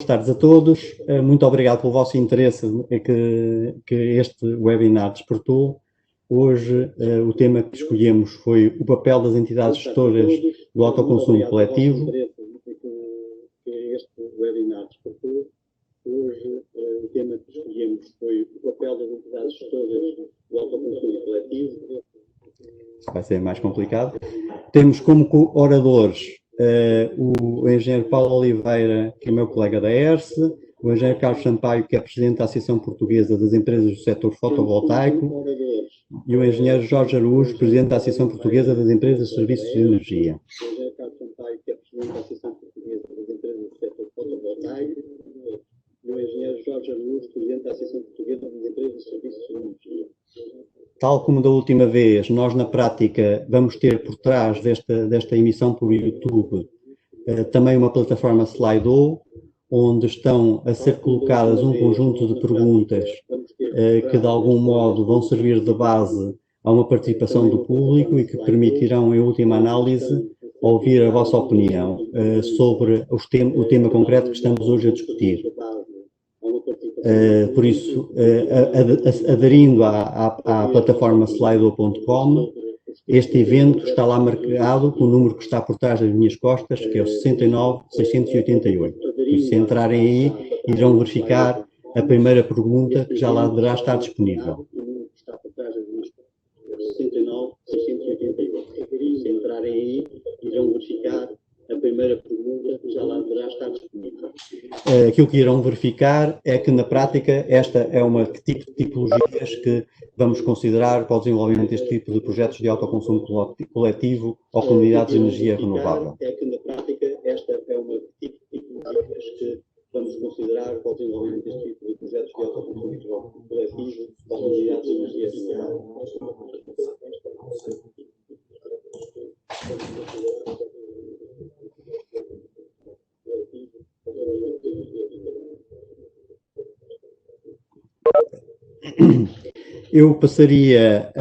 tardes a todos. Muito obrigado pelo vosso interesse que este webinar despertou. Hoje, o tema que escolhemos foi o papel das entidades gestoras do autoconsumo coletivo. Hoje, o tema que escolhemos foi o papel das entidades gestoras do autoconsumo coletivo. Vai ser mais complicado. Temos como oradores o engenheiro Paulo Oliveira, que é meu colega da ERSE, o engenheiro Carlos Sampaio, que é presidente da Associação Portuguesa das Empresas do Setor Fotovoltaico, e o engenheiro Jorge Araújo, presidente da Associação Portuguesa das Empresas de Serviços de Energia. O engenheiro Carlos Sampaio, que é presidente da Associação Portuguesa das Empresas do Setor Fotovoltaico, e o engenheiro Jorge Araújo, presidente da Associação Portuguesa das Empresas de Serviços de Energia. Tal como da última vez, nós na prática vamos ter por trás desta emissão por YouTube também uma plataforma Slido, onde estão a ser colocadas um conjunto de perguntas que de algum modo vão servir de base a uma participação do público e que permitirão, em última análise, ouvir a vossa opinião sobre o tema concreto que estamos hoje a discutir. Por isso, aderindo à plataforma slido.com, este evento está lá marcado com o número que está por trás das minhas costas, que é o 69688. Por isso, se entrarem aí, irão verificar a primeira pergunta que já lá deverá estar disponível. Se entrarem aí, irão verificar a primeira pergunta que já lá deverá estar disponível. Aquilo que irão verificar é que, na prática, esta é uma tipo de tipologias que vamos considerar para o desenvolvimento deste tipo de projetos de autoconsumo coletivo ou comunidades de energia renovável. É que, na prática, esta é uma tipo de tipologias que vamos considerar para o desenvolvimento deste tipo de projetos de autoconsumo coletivo ou comunidades de energia renovável. Eu passaria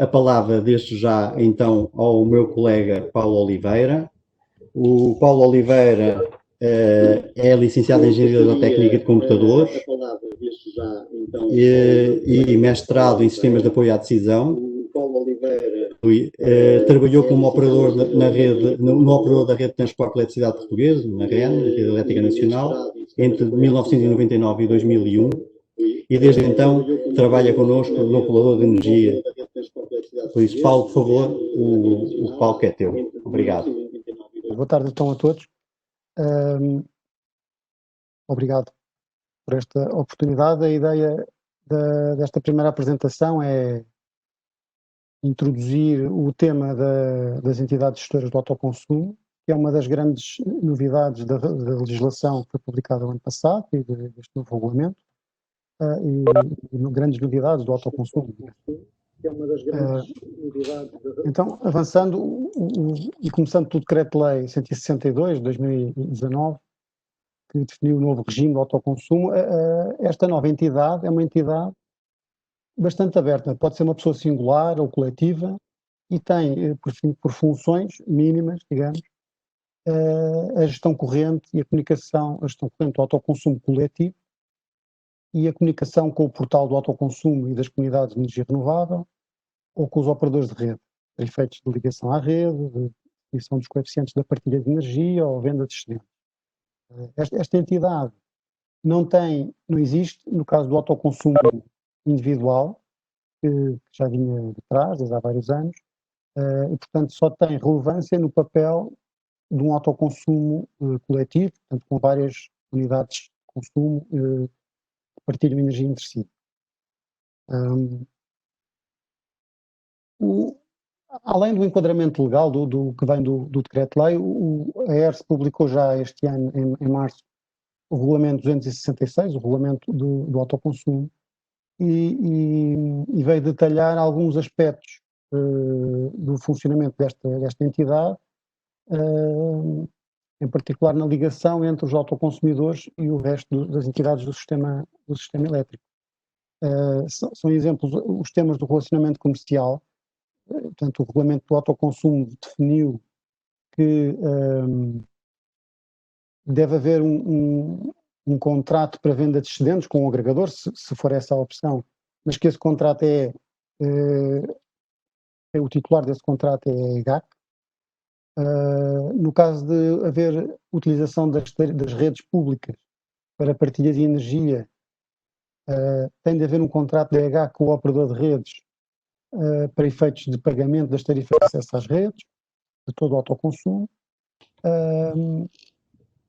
a palavra desde já, então, ao meu colega Paulo Oliveira. O Paulo Oliveira é licenciado em Engenharia Técnica de Computadores e mestrado em Sistemas de Apoio à Decisão. O Paulo Oliveira trabalhou como operador no operador da Rede de Transporte de Eletricidade Portuguesa, na REN, Rede Elétrica Nacional, entre 1999 e 2001. E desde então trabalha connosco no Regulador de Energia. Por isso, Paulo, por favor, o palco é teu. Obrigado. Boa tarde então a todos. Obrigado por esta oportunidade. A ideia desta primeira apresentação é introduzir o tema das entidades gestoras do autoconsumo, que é uma das grandes novidades da legislação que foi publicada no ano passado e deste novo regulamento. E grandes novidades do autoconsumo. É uma das grandes novidades. Então, avançando e começando pelo Decreto-Lei 162 de 2019, que definiu o novo regime do autoconsumo, esta nova entidade é uma entidade bastante aberta, pode ser uma pessoa singular ou coletiva e tem, por funções mínimas, digamos, a gestão corrente e a gestão corrente do autoconsumo coletivo, e a comunicação com o portal do autoconsumo e das comunidades de energia renovável ou com os operadores de rede, para efeitos de ligação à rede, de definição dos coeficientes da partilha de energia ou venda de excedentes. Esta entidade não existe no caso do autoconsumo individual, que já vinha de trás, desde há vários anos, e portanto só tem relevância no papel de um autoconsumo coletivo, portanto com várias unidades de consumo partilham energia entre si. Além do enquadramento legal do que vem do Decreto-Lei, a ERSE publicou já este ano, em março, o Regulamento 266, o Regulamento do Autoconsumo, e veio detalhar alguns aspectos do funcionamento desta entidade, em particular na ligação entre os autoconsumidores e o resto das entidades do sistema elétrico. São exemplos os temas do relacionamento comercial. Portanto, o regulamento do autoconsumo definiu que deve haver um contrato para venda de excedentes com um agregador, se for essa a opção, mas que esse contrato o titular desse contrato é a EGAC. No caso de haver utilização das redes públicas para partilha de energia, tem de haver um contrato da EGAC com o operador de redes para efeitos de pagamento das tarifas de acesso às redes, de todo o autoconsumo.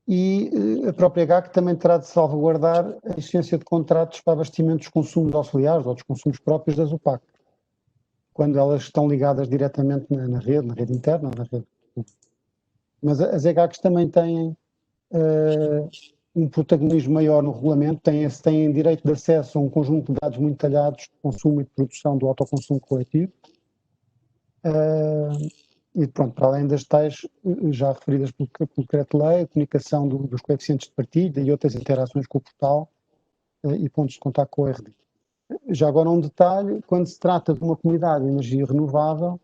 E a própria EGAC também terá de salvaguardar a existência de contratos para abastecimento dos consumos auxiliares ou dos consumos próprios das UPAC, quando elas estão ligadas diretamente na rede interna, na rede pública. Mas as EGACs também têm um protagonismo maior no regulamento, têm direito de acesso a um conjunto de dados muito detalhados de consumo e de produção do autoconsumo coletivo. E pronto, para além das tais já referidas pelo decreto-lei, a comunicação dos coeficientes de partilha e outras interações com o portal e pontos de contacto com o RD. Já agora um detalhe, quando se trata de uma comunidade de energia renovável,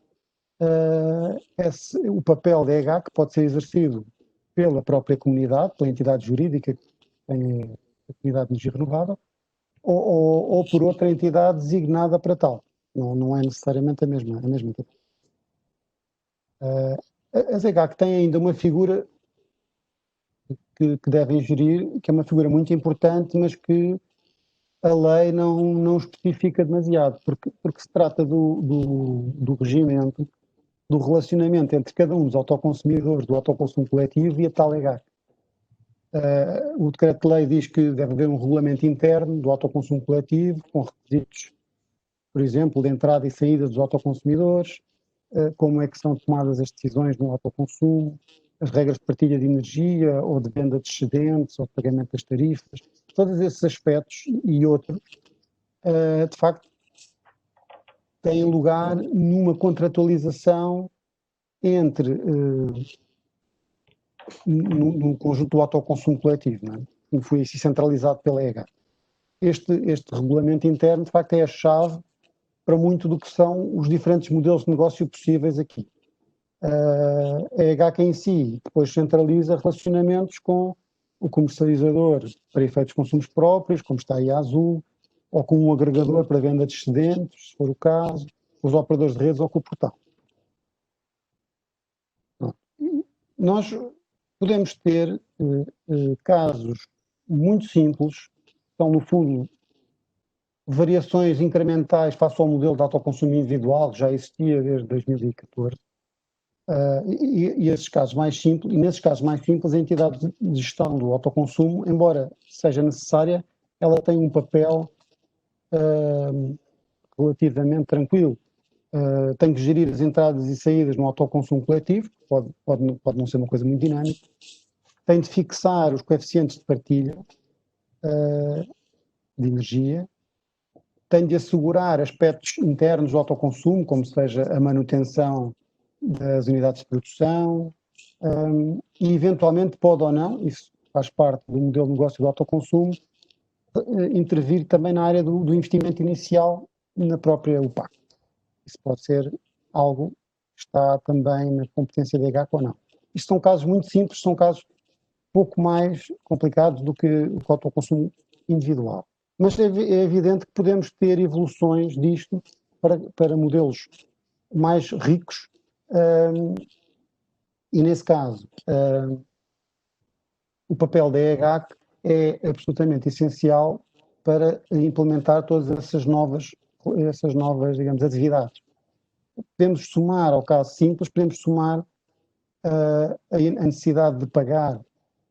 o papel da EGAC pode ser exercido pela própria comunidade, pela entidade jurídica que tem a comunidade de energia renovável, ou por outra entidade designada para tal. Não é necessariamente a mesma entidade. A EGAC tem ainda uma figura que devem gerir, que é uma figura muito importante, mas que a lei não especifica demasiado, porque se trata do regimento, do relacionamento entre cada um dos autoconsumidores do autoconsumo coletivo e a tal EGAC. O decreto-lei diz que deve haver um regulamento interno do autoconsumo coletivo, com requisitos, por exemplo, de entrada e saída dos autoconsumidores, como é que são tomadas as decisões no autoconsumo, as regras de partilha de energia ou de venda de excedentes ou de pagamento das tarifas, todos esses aspectos e outros, de facto, têm lugar numa contratualização entre no conjunto do autoconsumo coletivo, não é? Que foi assim centralizado pela EGAC. Este regulamento interno, de facto, é a chave para muito do que são os diferentes modelos de negócio possíveis aqui. A EGAC em si depois centraliza relacionamentos com o comercializador para efeitos de consumos próprios, como está aí a Azul, ou com um agregador para venda de excedentes, se for o caso, os operadores de redes ou com o portal. Nós podemos ter casos muito simples, que são, no fundo, variações incrementais face ao modelo de autoconsumo individual que já existia desde 2014. E esses casos mais simples, e nesses casos mais simples, a entidade de gestão do autoconsumo, embora seja necessária, ela tem um papel relativamente tranquilo. Tem que gerir as entradas e saídas no autoconsumo coletivo, pode não ser uma coisa muito dinâmica. Tem de fixar os coeficientes de partilha de energia. Tem de assegurar aspectos internos do autoconsumo, como seja a manutenção das unidades de produção, e eventualmente pode ou não, isso faz parte do modelo de negócio do autoconsumo, intervir também na área do investimento inicial na própria UPAC. Isso pode ser algo que está também na competência da EGAC ou não. Isto são casos muito simples, são casos pouco mais complicados do que o autoconsumo individual. Mas é evidente que podemos ter evoluções disto para modelos mais ricos e, nesse caso, o papel da EGAC é absolutamente essencial para implementar todas essas novas, digamos, atividades. Podemos somar, ao caso simples, podemos somar a necessidade de pagar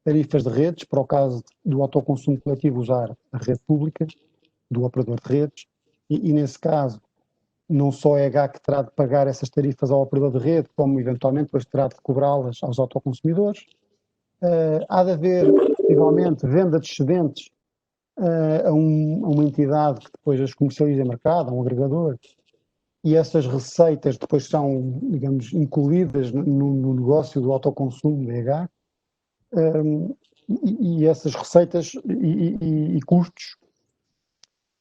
tarifas de redes, para o caso do autoconsumo coletivo usar a rede pública, do operador de redes, e nesse caso, não só a EGAC terá de pagar essas tarifas ao operador de rede, como eventualmente depois terá de cobrá-las aos autoconsumidores. Há de haver, possivelmente, venda de excedentes a uma entidade que depois as comercializa em mercado, a um agregador, e essas receitas depois são, digamos, incluídas no negócio do autoconsumo da EGAC. E essas receitas e custos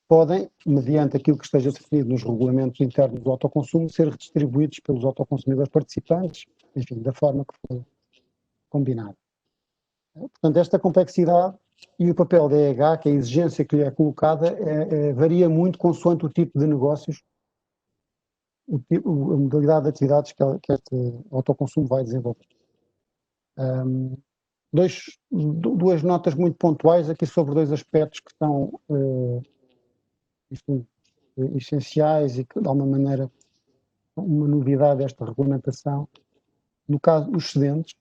podem, mediante aquilo que esteja definido nos regulamentos internos do autoconsumo, ser redistribuídos pelos autoconsumidores participantes, enfim, da forma que foi combinado. Portanto, esta complexidade E o papel da EH, que é a exigência que lhe é colocada, varia muito consoante o tipo de negócios, a modalidade de atividades que este autoconsumo vai desenvolver. Duas notas muito pontuais aqui sobre dois aspectos que são essenciais e que, de alguma maneira, uma novidade desta regulamentação. No caso, os excedentes.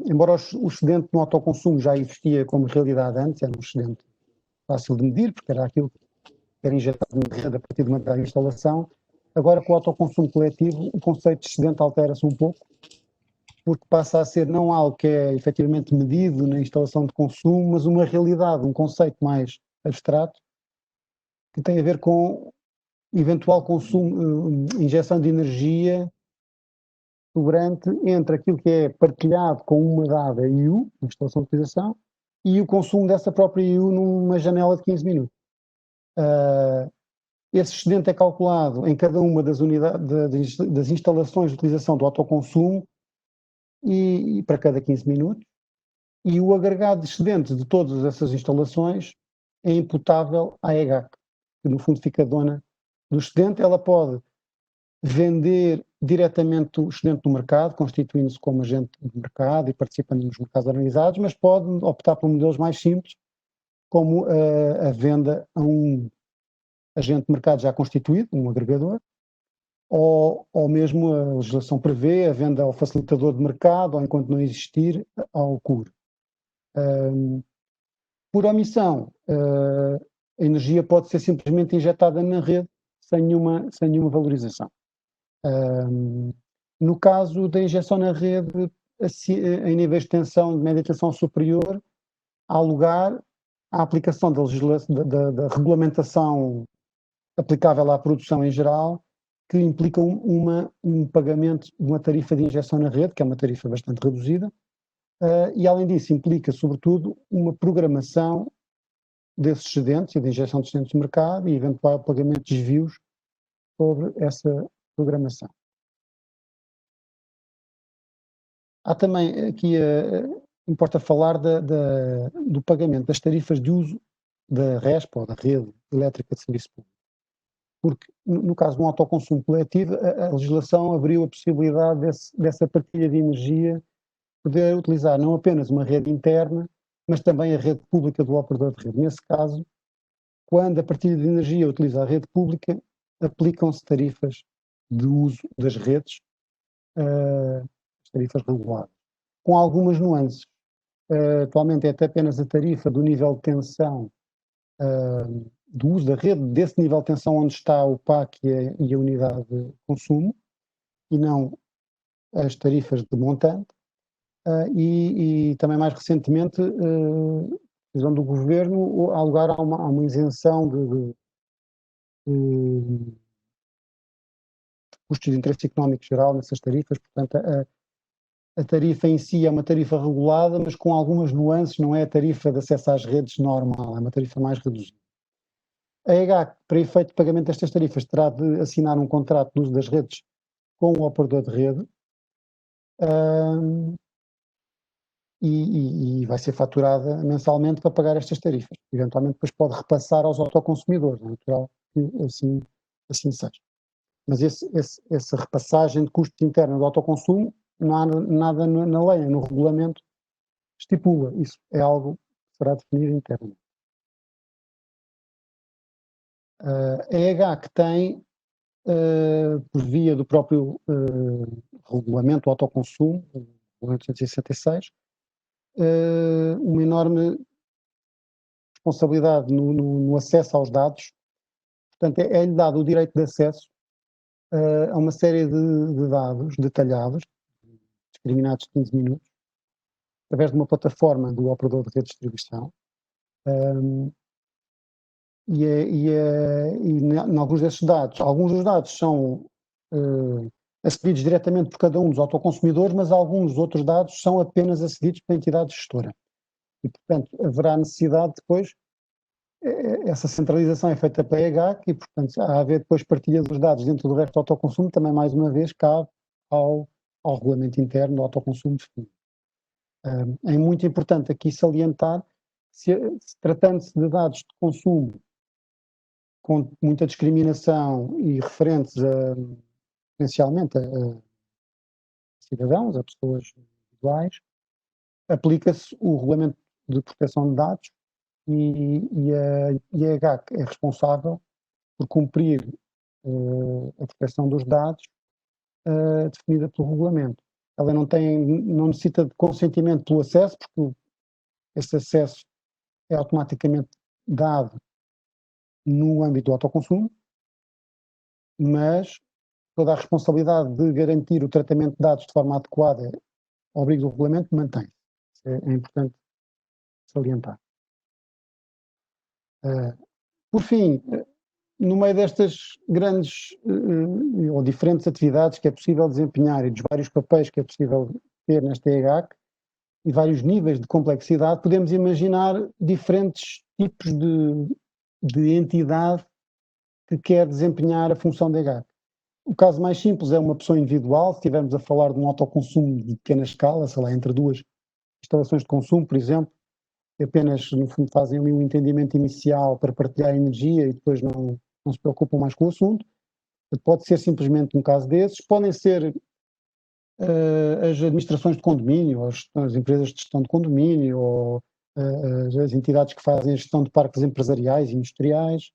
Embora o excedente no autoconsumo já existia como realidade antes, era um excedente fácil de medir, porque era aquilo que era injetado na rede a partir de uma determinada instalação. Agora, com o autoconsumo coletivo, o conceito de excedente altera-se um pouco, porque passa a ser não algo que é efetivamente medido na instalação de consumo, mas uma realidade, um conceito mais abstrato, que tem a ver com eventual consumo, injeção de energia sobrante entre aquilo que é partilhado com uma dada IU, instalação de utilização, e o consumo dessa própria IU numa janela de 15 minutos. Esse excedente é calculado em cada uma das unidades das instalações de utilização do autoconsumo e para cada 15 minutos, e o agregado de excedentes de todas essas instalações é imputável à EGAC, que no fundo fica dona do excedente. Ela pode vender diretamente o excedente no mercado, constituindo-se como agente de mercado e participando nos mercados organizados, mas pode optar por modelos mais simples, como a venda a um agente de mercado já constituído, um agregador, ou mesmo a legislação prevê a venda ao facilitador de mercado, ou enquanto não existir, ao CUR. Por omissão, a energia pode ser simplesmente injetada na rede sem nenhuma valorização. No caso da injeção na rede, em níveis de tensão, de média tensão superior, há lugar à aplicação da regulamentação aplicável à produção em geral, que implica um pagamento de uma tarifa de injeção na rede, que é uma tarifa bastante reduzida, e além disso implica, sobretudo, uma programação desses excedentes e de injeção de excedentes no mercado e eventual pagamento de desvios sobre essa programação. Há também aqui, importa falar do pagamento das tarifas de uso da RESP, ou da Rede Elétrica de Serviço Público. Porque, no caso de um autoconsumo coletivo, a legislação abriu a possibilidade dessa partilha de energia poder utilizar não apenas uma rede interna, mas também a rede pública do operador de rede. Nesse caso, quando a partilha de energia utiliza a rede pública, aplicam-se tarifas de uso das redes, tarifas reguladas, com algumas nuances. Atualmente é até apenas a tarifa do nível de tensão do uso da rede, desse nível de tensão onde está o PAC e a unidade de consumo, e não as tarifas de montante. E também mais recentemente, decisão do Governo, há lugar a uma isenção de custos de interesse económico geral nessas tarifas. Portanto, a tarifa em si é uma tarifa regulada, mas com algumas nuances, não é a tarifa de acesso às redes normal, é uma tarifa mais reduzida. A EGAC, para efeito de pagamento destas tarifas, terá de assinar um contrato de uso das redes com o operador de rede, e vai ser faturada mensalmente para pagar estas tarifas. Eventualmente depois pode repassar aos autoconsumidores, é natural que assim seja. Mas essa repassagem de custos internos do autoconsumo, não há nada na lei, no regulamento, estipula. Isso é algo que será definido internamente. A EGAC tem, por via do próprio regulamento do autoconsumo, o regulamento 866, uma enorme responsabilidade no acesso aos dados. Portanto, é-lhe dado o direito de acesso a uma série de dados detalhados, discriminados de 15 minutos, através de uma plataforma do operador de rede de distribuição. Em alguns desses dados, alguns dos dados são acedidos diretamente por cada um dos autoconsumidores, mas alguns outros dados são apenas acedidos pela entidade gestora. E, portanto, haverá necessidade depois, essa centralização é feita pela EGAC e, portanto, a haver depois partilha dos dados dentro do resto do autoconsumo, também mais uma vez cabe ao regulamento interno do autoconsumo definido. É muito importante aqui salientar, tratando-se de dados de consumo com muita discriminação e referentes potencialmente a cidadãos, a pessoas individuais, aplica-se o Regulamento de Proteção de Dados e a EGAC é responsável por cumprir a proteção dos dados definida pelo regulamento. Ela não necessita de consentimento pelo acesso, porque esse acesso é automaticamente dado no âmbito do autoconsumo, mas toda a responsabilidade de garantir o tratamento de dados de forma adequada ao abrigo do regulamento mantém-se. É importante salientar. Por fim, no meio destas grandes ou diferentes atividades que é possível desempenhar e dos vários papéis que é possível ter nesta EGAC e vários níveis de complexidade, podemos imaginar diferentes tipos de entidade que quer desempenhar a função da EGAC. O caso mais simples é uma pessoa individual, se estivermos a falar de um autoconsumo de pequena escala, sei lá, entre duas instalações de consumo, por exemplo, que apenas, no fundo, fazem ali um entendimento inicial para partilhar energia e depois não se preocupam mais com o assunto. Pode ser simplesmente um caso desses. Podem ser as administrações de condomínio, ou as empresas de gestão de condomínio, ou as entidades que fazem a gestão de parques empresariais e industriais.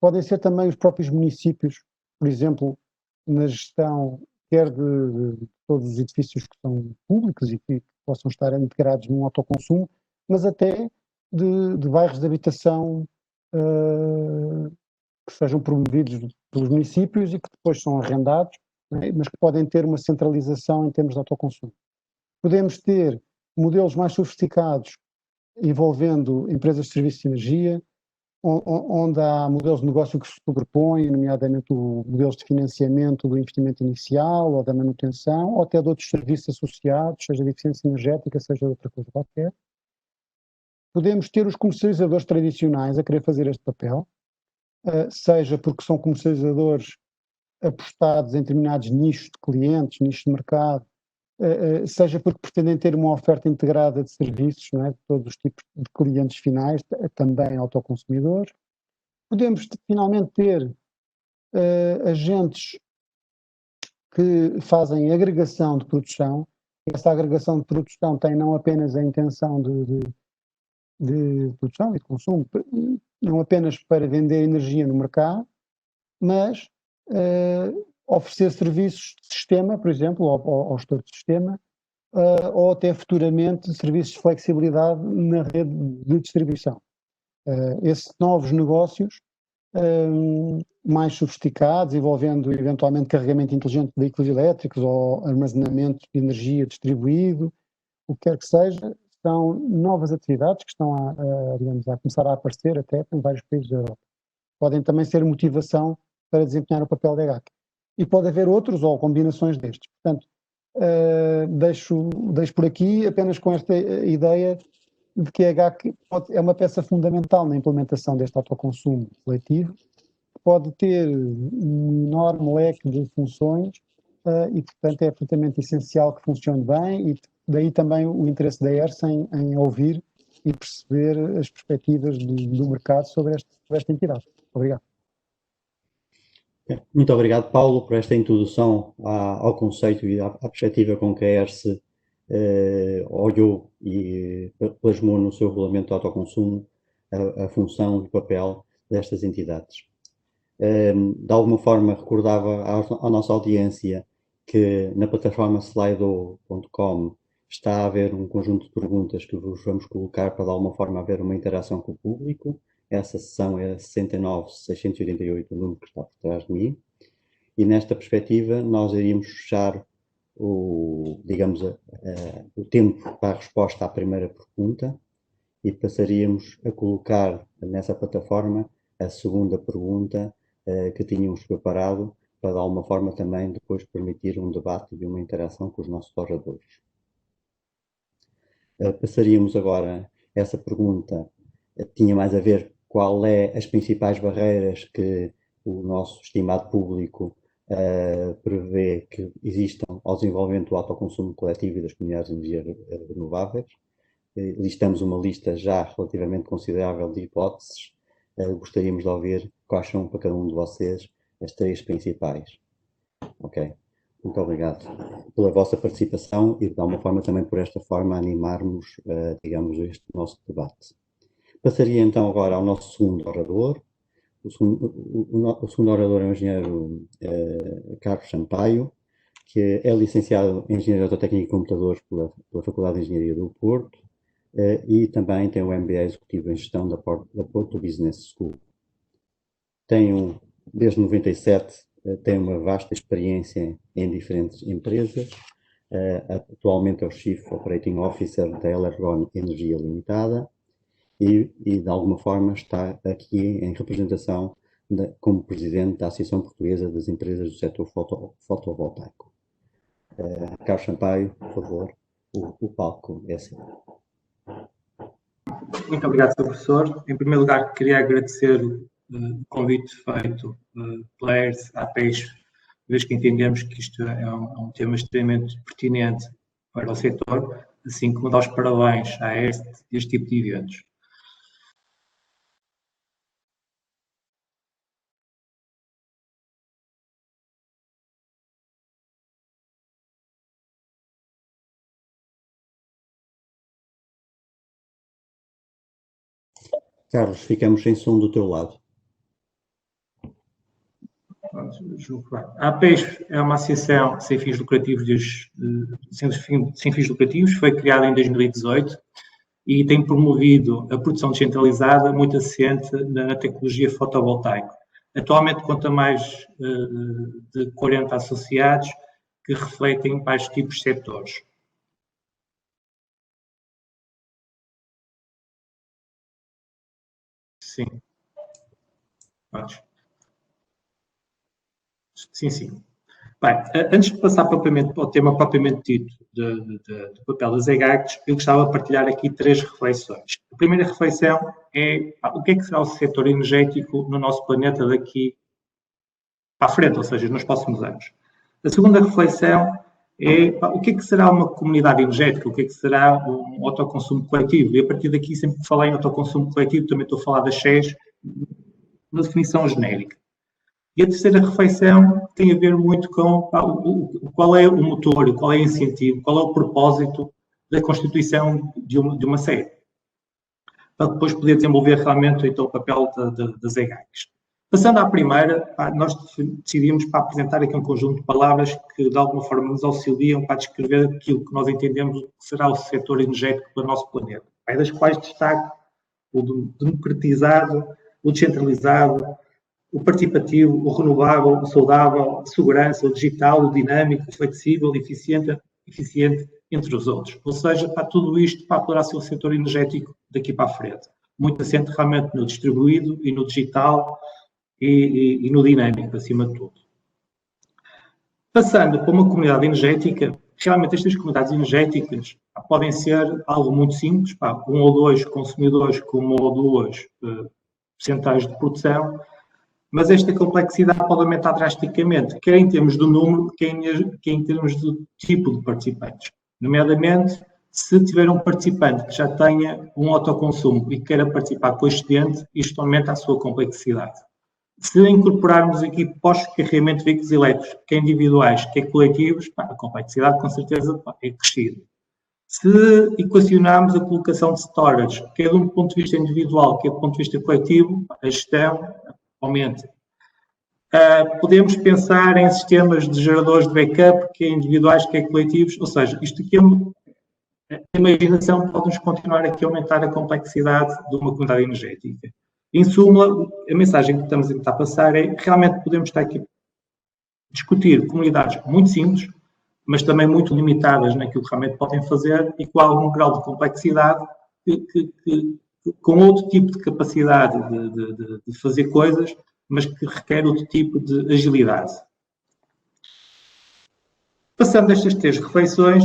Podem ser também os próprios municípios, por exemplo, na gestão quer de todos os edifícios que são públicos e que possam estar integrados num autoconsumo, mas até de bairros de habitação que sejam promovidos pelos municípios e que depois são arrendados, né, mas que podem ter uma centralização em termos de autoconsumo. Podemos ter modelos mais sofisticados envolvendo empresas de serviços de energia, onde há modelos de negócio que se sobrepõem, nomeadamente modelos de financiamento do investimento inicial ou da manutenção, ou até de outros serviços associados, seja de eficiência energética, seja de outra coisa qualquer. Podemos ter os comercializadores tradicionais a querer fazer este papel, seja porque são comercializadores apostados em determinados nichos de clientes, nichos de mercado, seja porque pretendem ter uma oferta integrada de serviços, não é? De todos os tipos de clientes finais, também autoconsumidores. Podemos finalmente ter agentes que fazem agregação de produção. Essa agregação de produção tem não apenas a intenção de produção e de consumo, não apenas para vender energia no mercado, mas oferecer serviços de sistema, por exemplo, ao gestor de sistema, ou até futuramente serviços de flexibilidade na rede de distribuição. Esses novos negócios mais sofisticados, envolvendo eventualmente carregamento inteligente de veículos elétricos ou armazenamento de energia distribuído, o que quer que seja, são novas atividades que estão digamos, a começar a aparecer até em vários países da Europa. Podem também ser motivação para desempenhar o papel da EGAC. E pode haver outros ou combinações destes. Portanto, deixo por aqui apenas com esta ideia de que a EGAC é uma peça fundamental na implementação deste autoconsumo coletivo, que pode ter um enorme leque de funções e, portanto, é absolutamente essencial que funcione bem, e daí também o interesse da ERSA em ouvir e perceber as perspectivas do mercado sobre esta entidade. Obrigado. Muito obrigado, Paulo, por esta introdução ao conceito e à perspectiva com que a ERSE olhou e plasmou no seu regulamento de autoconsumo a função e o papel destas entidades. De alguma forma, recordava à nossa audiência que na plataforma slido.com está a haver um conjunto de perguntas que vos vamos colocar para, de alguma forma, haver uma interação com o público. Essa sessão é 69-688, o número que está por trás de mim. E nesta perspectiva, nós iríamos fechar o tempo para a resposta à primeira pergunta e passaríamos a colocar nessa plataforma a segunda pergunta que tínhamos preparado para, de alguma forma, também depois permitir um debate e uma interação com os nossos oradores. Passaríamos agora, essa pergunta tinha mais a ver qual é as principais barreiras que o nosso estimado público prevê que existam ao desenvolvimento do autoconsumo coletivo e das comunidades de energia renováveis. listamos uma lista já relativamente considerável de hipóteses. Gostaríamos de ouvir quais são para cada um de vocês as 3 principais. Ok? Muito obrigado pela vossa participação e, de alguma forma, também por esta forma animarmos, digamos, este nosso debate. Passaria então agora ao nosso segundo orador. O segundo orador é o engenheiro Carlos Sampaio, que é licenciado em Engenharia Autotécnica e Computadores pela Faculdade de Engenharia do Porto e também tem o MBA Executivo em Gestão da Porto Business School. Desde 97, tem uma vasta experiência em diferentes empresas. Atualmente é o Chief Operating Officer da Elergon Energia Limitada e, de alguma forma, está aqui em representação como presidente da Associação Portuguesa das Empresas do Setor Fotovoltaico. Carlos Sampaio, por favor, o palco é seu. Muito obrigado, Sr. Professor. Em primeiro lugar, queria agradecer o convite feito pela ERS à PES, vez que entendemos que isto é um tema extremamente pertinente para o setor, assim como dar os parabéns à ERS deste tipo de eventos. Carlos, ficamos sem som do teu lado. A APES é uma associação sem fins lucrativos, foi criada em 2018 e tem promovido a produção descentralizada muito assente na tecnologia fotovoltaica. Atualmente conta mais de 40 associados que refletem vários tipos de setores. Sim. Pode. Sim. Bem, antes de passar propriamente para o tema propriamente dito do papel das EGACs, eu gostava de partilhar aqui 3 reflexões. A primeira reflexão é o que é que será o setor energético no nosso planeta daqui para a frente, ou seja, nos próximos anos. A segunda reflexão é o que é que será uma comunidade energética, o que é que será um autoconsumo coletivo. E a partir daqui, sempre que falei em autoconsumo coletivo, também estou a falar das SES, na definição genérica. E a terceira reflexão tem a ver muito com qual é o motor, qual é o incentivo, qual é o propósito da constituição de uma SES, para depois poder desenvolver realmente então, o papel das EGACs. Passando à primeira, nós decidimos apresentar aqui um conjunto de palavras que de alguma forma nos auxiliam para descrever aquilo que nós entendemos que será o setor energético do nosso planeta, das quais destaco o democratizado, o descentralizado, o participativo, o renovável, o saudável, a segurança, o digital, o dinâmico, o flexível, eficiente, entre os outros. Ou seja, para tudo isto poderá ser o setor energético daqui para a frente. Muito assente realmente no distribuído e no digital e no dinâmico, acima de tudo. Passando para uma comunidade energética, realmente estas comunidades energéticas podem ser algo muito simples, 1 ou 2 consumidores com 1 ou 2 percentuais de produção, mas esta complexidade pode aumentar drasticamente, quer em termos do número, quer em termos do tipo de participantes. Nomeadamente, se tiver um participante que já tenha um autoconsumo e queira participar com excedente, isto aumenta a sua complexidade. Se incorporarmos aqui postos de carregamento de veículos elétricos, quer individuais, quer coletivos, a complexidade com certeza é crescida. Se equacionarmos a colocação de storage, quer de um ponto de vista individual, quer do ponto de vista coletivo, a gestão aumenta. Podemos pensar em sistemas de geradores de backup, quer individuais, quer coletivos, ou seja, isto aqui a imaginação pode-nos continuar aqui a aumentar a complexidade de uma comunidade energética. Em suma, a mensagem que estamos a tentar passar é que realmente podemos estar aqui a discutir comunidades muito simples, mas também muito limitadas naquilo que realmente podem fazer e com algum grau de complexidade com outro tipo de capacidade de fazer coisas, mas que requer outro tipo de agilidade. Passando estas 3 reflexões,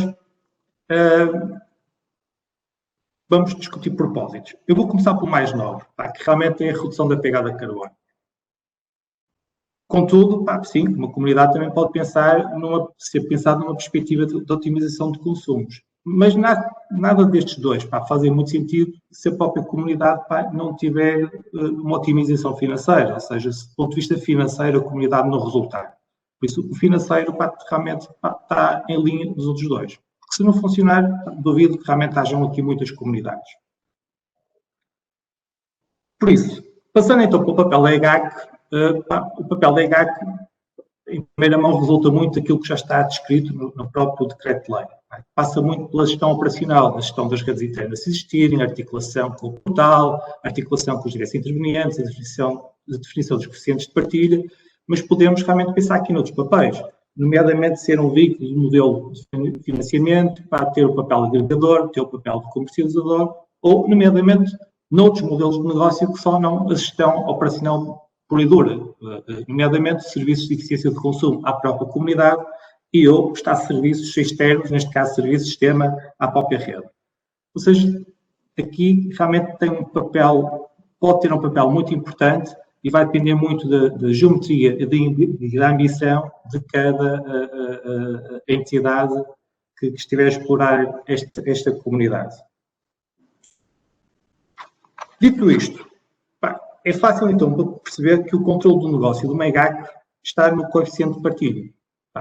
vamos discutir propósitos. Eu vou começar pelo mais nobre, que realmente é a redução da pegada de carbono. Contudo, sim, uma comunidade também pode ser pensada numa perspectiva de otimização de consumos. Mas nada destes dois fazem muito sentido se a própria comunidade não tiver uma otimização financeira, ou seja, se do ponto de vista financeiro a comunidade não resultar. Por isso, o financeiro realmente está em linha dos outros dois. Porque se não funcionar, duvido que realmente hajam aqui muitas comunidades. Por isso, passando então para o papel da EGAC, o papel da EGAC, em primeira mão, resulta muito daquilo que já está descrito no próprio decreto-lei. Passa muito pela gestão operacional, a gestão das redes internas se existirem, a articulação com o portal, a articulação com os direitos intervenientes, a definição dos coeficientes de partilha, mas podemos realmente pensar aqui noutros papéis, nomeadamente ser um veículo de modelo de financiamento, para ter o papel agregador, ter o papel de comercializador, ou, nomeadamente, noutros modelos de negócio que só não a gestão operacional pura e dura, nomeadamente serviços de eficiência de consumo à própria comunidade e ou prestar serviços externos, neste caso serviços de sistema, à própria rede. Ou seja, aqui realmente tem um papel, pode ter um papel muito importante e vai depender muito da geometria e da ambição de cada entidade que estiver a explorar esta comunidade. Dito isto, é fácil então perceber que o controle do negócio do EGAC está no coeficiente de partilha.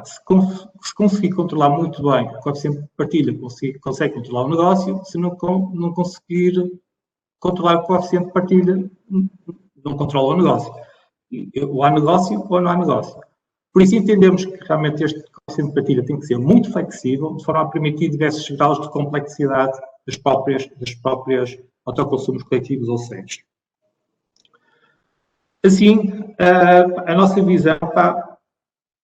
Se conseguir controlar muito bem o coeficiente de partilha, consegue controlar o negócio. Se não conseguir controlar o coeficiente de partilha, não controla o negócio. Ou há negócio ou não há negócio. Por isso entendemos que realmente este coeficiente de partilha tem que ser muito flexível, de forma a permitir diversos graus de complexidade das próprias autoconsumos coletivos ou SES. Assim, a nossa visão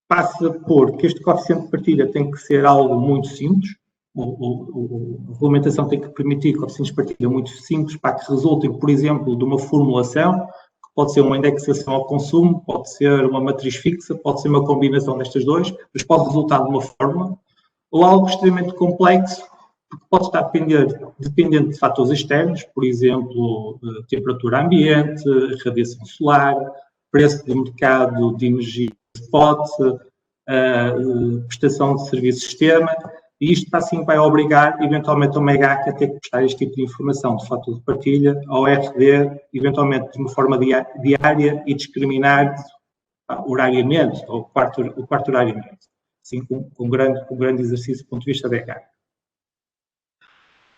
passa por que este coeficiente de partilha tem que ser algo muito simples, a regulamentação tem que permitir coeficientes de partilha muito simples para que resultem, por exemplo, de uma formulação, que pode ser uma indexação ao consumo, pode ser uma matriz fixa, pode ser uma combinação destas duas, mas pode resultar de uma fórmula, ou algo extremamente complexo, porque pode estar dependente de fatores externos, por exemplo, temperatura ambiente, radiação solar, preço de mercado de energia spot, prestação de serviço de sistema, e isto assim vai obrigar, eventualmente, o EGAC a ter que prestar este tipo de informação de fator de partilha ao RD, eventualmente de uma forma diária e discriminar horariamente, ou quarto horariamente, assim com um grande exercício do ponto de vista da EGAC.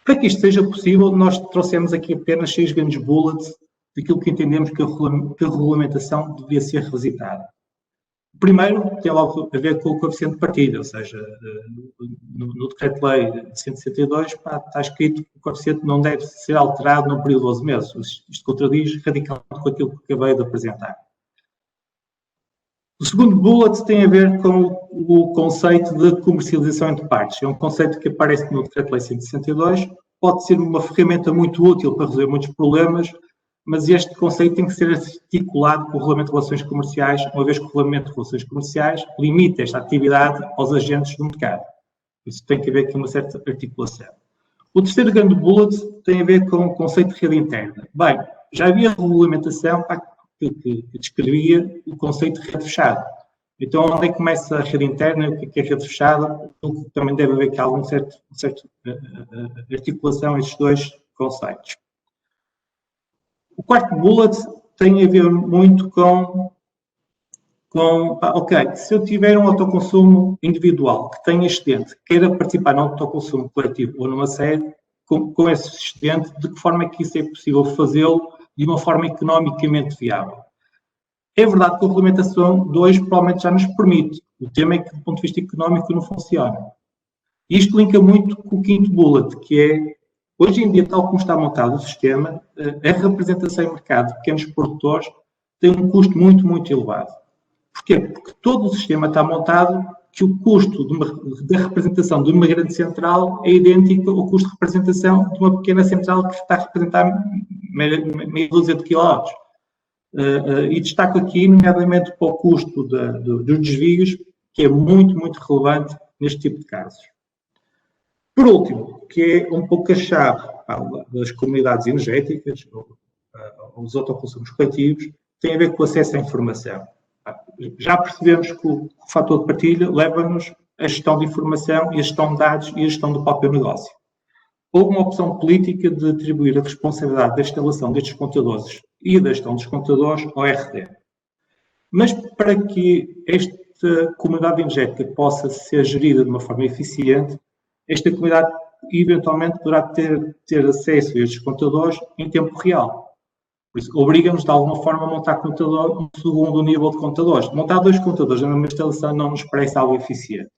Para que isto seja possível, nós trouxemos aqui apenas 6 grandes bullets daquilo que entendemos que a regulamentação devia ser revisitada. O primeiro tem logo a ver com o coeficiente de partilha, ou seja, no decreto-lei de 162 está escrito que o coeficiente não deve ser alterado num período de 12 meses. Isto contradiz radicalmente com aquilo que acabei de apresentar. O segundo bullet tem a ver com o conceito de comercialização entre partes. É um conceito que aparece no Decreto-Lei 162, pode ser uma ferramenta muito útil para resolver muitos problemas, mas este conceito tem que ser articulado com o Regulamento de Relações Comerciais, uma vez que o Regulamento de Relações Comerciais limita esta atividade aos agentes do mercado. Isso tem que haver aqui uma certa articulação. O terceiro grande bullet tem a ver com o conceito de rede interna. Bem, já havia regulamentação que descrevia o conceito de rede fechada. Então, onde é que começa a rede interna e o que é rede fechada? Também deve haver aqui alguma certa articulação entre estes dois conceitos. O quarto bullet tem a ver muito com ok, se eu tiver um autoconsumo individual que tenha excedente, queira participar no autoconsumo coletivo ou numa sede, com esse excedente, de que forma é que isso é possível fazê-lo de uma forma economicamente viável? É verdade que a regulamentação 2 provavelmente já nos permite. O tema é que, do ponto de vista económico, não funciona. E isto linka muito com o quinto bullet, que é, hoje em dia, tal como está montado o sistema, a representação em mercado de pequenos produtores tem um custo muito, muito elevado. Porquê? Porque todo o sistema está montado que o custo da representação de uma grande central é idêntico ao custo de representação de uma pequena central que está a representar meia dúzia de quilómetros. E destaco aqui, nomeadamente, para o custo dos desvios, que é muito, muito relevante neste tipo de casos. Por último, que é um pouco a chave das comunidades energéticas, os autoconsumos coletivos, tem a ver com o acesso à informação. Já percebemos que o fator de partilha leva-nos a gestão de informação e a gestão de dados e a gestão do próprio negócio. Houve uma opção política de atribuir a responsabilidade da instalação destes contadores e da gestão dos contadores ao RD. Mas para que esta comunidade energética possa ser gerida de uma forma eficiente, esta comunidade eventualmente poderá ter acesso a estes contadores em tempo real. Por isso, obriga-nos de alguma forma a montar um segundo nível de contadores. Montar 2 contadores na mesma instalação não nos parece algo eficiente.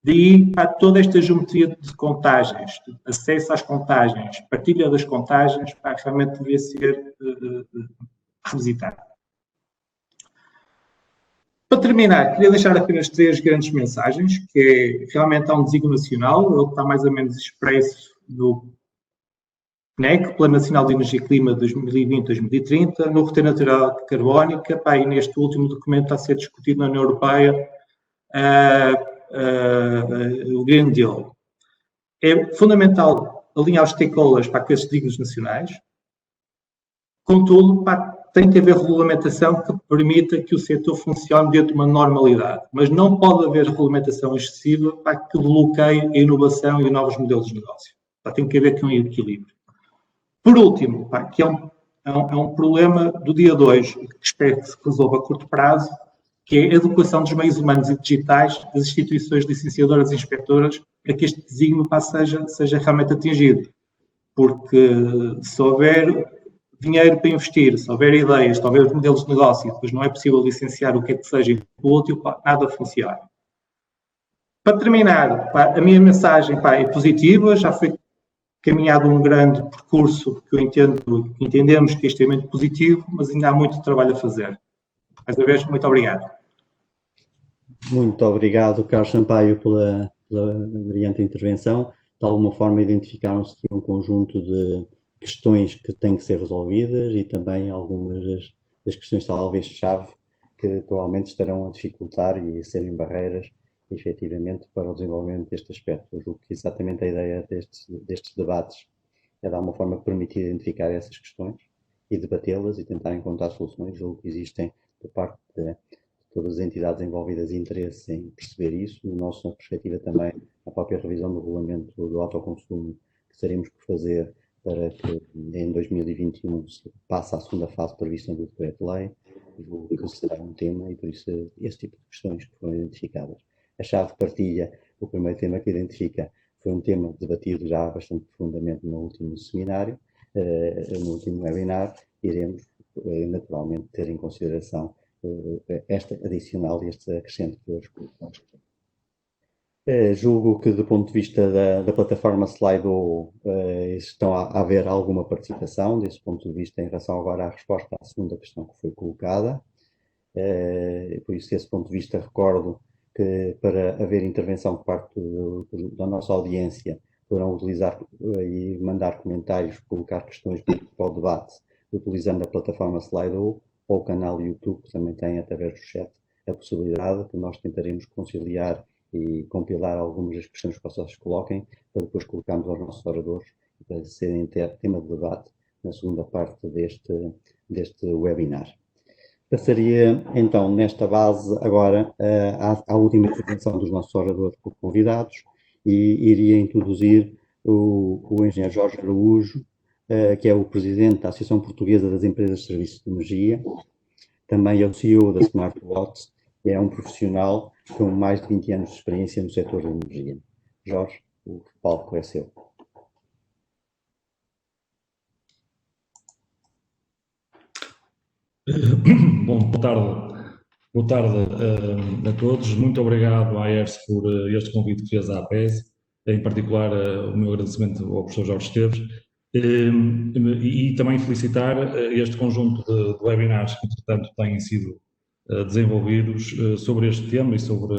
Daí, toda esta geometria de contagens, de acesso às contagens, partilha das contagens, realmente devia ser revisitada. Para terminar, queria deixar apenas 3 grandes mensagens, que realmente há um desígnio nacional, ele está mais ou menos expresso no PNEC, Plano Nacional de Energia e Clima 2020-2030, no roteiro natural carbónica, e neste último documento está a ser discutido na União Europeia, o Green Deal. É fundamental alinhar os stakeholders para aqueles desígnios nacionais, contudo, tem que haver regulamentação que permita que o setor funcione dentro de uma normalidade, mas não pode haver regulamentação excessiva para que bloqueie a inovação e novos modelos de negócio. Tem que haver aqui um equilíbrio. Por último, que é um problema do dia 2, que espero que se resolva a curto prazo, que é a adequação dos meios humanos e digitais das instituições licenciadoras e inspectoras para que este desígnio seja realmente atingido. Porque se houver dinheiro para investir, se houver ideias, se houver modelos de negócio, depois não é possível licenciar o que é que seja útil, nada funciona. Para terminar, a minha mensagem é positiva, já foi caminhado um grande percurso que entendemos que é extremamente positivo, mas ainda há muito trabalho a fazer. Mais uma vez, muito obrigado. Muito obrigado, Carlos Sampaio, pela brilhante intervenção. De alguma forma identificaram-se aqui um conjunto de questões que têm que ser resolvidas e também algumas das questões talvez-chave que provavelmente estarão a dificultar e a serem barreiras, efetivamente, para o desenvolvimento deste aspecto. Eu julgo que exatamente a ideia destes debates é, de alguma forma, permitir identificar essas questões e debatê-las e tentar encontrar soluções. Julgo que existem, por parte de todas as entidades envolvidas, interesse em perceber isso. Na nossa perspectiva também, a própria revisão do regulamento do autoconsumo que teremos que fazer para que em 2021 se passe à segunda fase prevista no decreto-lei, julgo que será um tema e por isso esse tipo de questões que foram identificadas. A chave de partilha, o primeiro tema que identifica, foi um tema debatido já bastante profundamente no último seminário, no último webinar. Iremos naturalmente ter em consideração esta adicional e este acrescente que hoje colocamos. Julgo que, do ponto de vista da plataforma Slido, estão a haver alguma participação desse ponto de vista em relação agora à resposta à segunda questão que foi colocada. Por isso, desse ponto de vista, recordo que, para haver intervenção por parte da nossa audiência, poderão utilizar e mandar comentários, colocar questões para o debate, utilizando a plataforma Slido ou o canal YouTube, que também tem, através do chat, a possibilidade que nós tentaremos conciliar e compilar algumas das questões que vocês coloquem, para depois colocarmos aos nossos oradores e para serem tema de debate na segunda parte deste webinar. Passaria, então, nesta base, agora, à última intervenção dos nossos oradores convidados e iria introduzir o engenheiro Jorge Araújo, que é o presidente da Associação Portuguesa das Empresas de Serviços de Energia, também é o CEO da SmartWatt, e é um profissional com mais de 20 anos de experiência no setor da energia. Jorge, o palco é seu. Bom, boa tarde a todos. Muito obrigado à ERS por este convite que fez à APES, em particular o meu agradecimento ao professor Jorge Esteves, e também felicitar este conjunto de webinars que, entretanto, têm sido desenvolvidos sobre este tema e sobre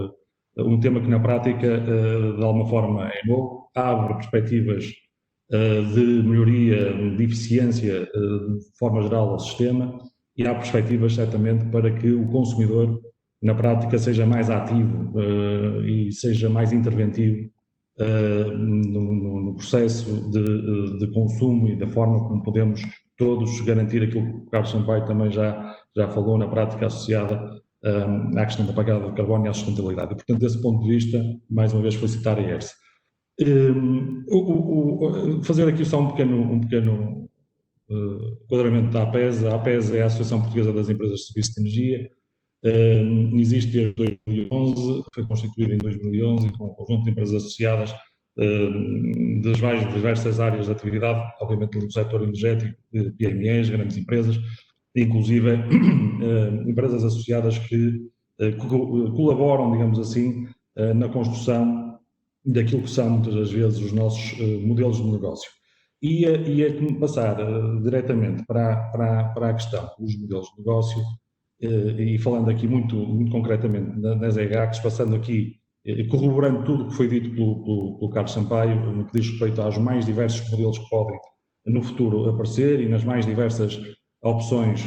um tema que, na prática, de alguma forma é novo, abre perspectivas de melhoria, de eficiência, de forma geral, ao sistema, e há perspectivas, certamente, para que o consumidor, na prática, seja mais ativo e seja mais interventivo no processo de consumo e da forma como podemos todos garantir aquilo que o Carlos Sampaio também já falou, na prática associada à questão da pegada de carbono e à sustentabilidade. E, portanto, desse ponto de vista, mais uma vez felicitar a ERSE. Fazer aqui só um pequeno enquadramento da APES. A APES é a Associação Portuguesa das Empresas de Serviços de Energia. Existe desde 2011, foi constituída em 2011 com um conjunto de empresas associadas das mais diversas áreas de atividade, obviamente do setor energético, PMEs, grandes empresas, inclusive empresas associadas que colaboram, digamos assim, na construção daquilo que são muitas das vezes os nossos modelos de negócio. E passar diretamente para a questão dos modelos de negócio, e falando aqui muito concretamente nas EGACs, passando aqui, corroborando tudo o que foi dito pelo Carlos Sampaio, no que diz respeito aos mais diversos modelos que podem no futuro aparecer e nas mais diversas opções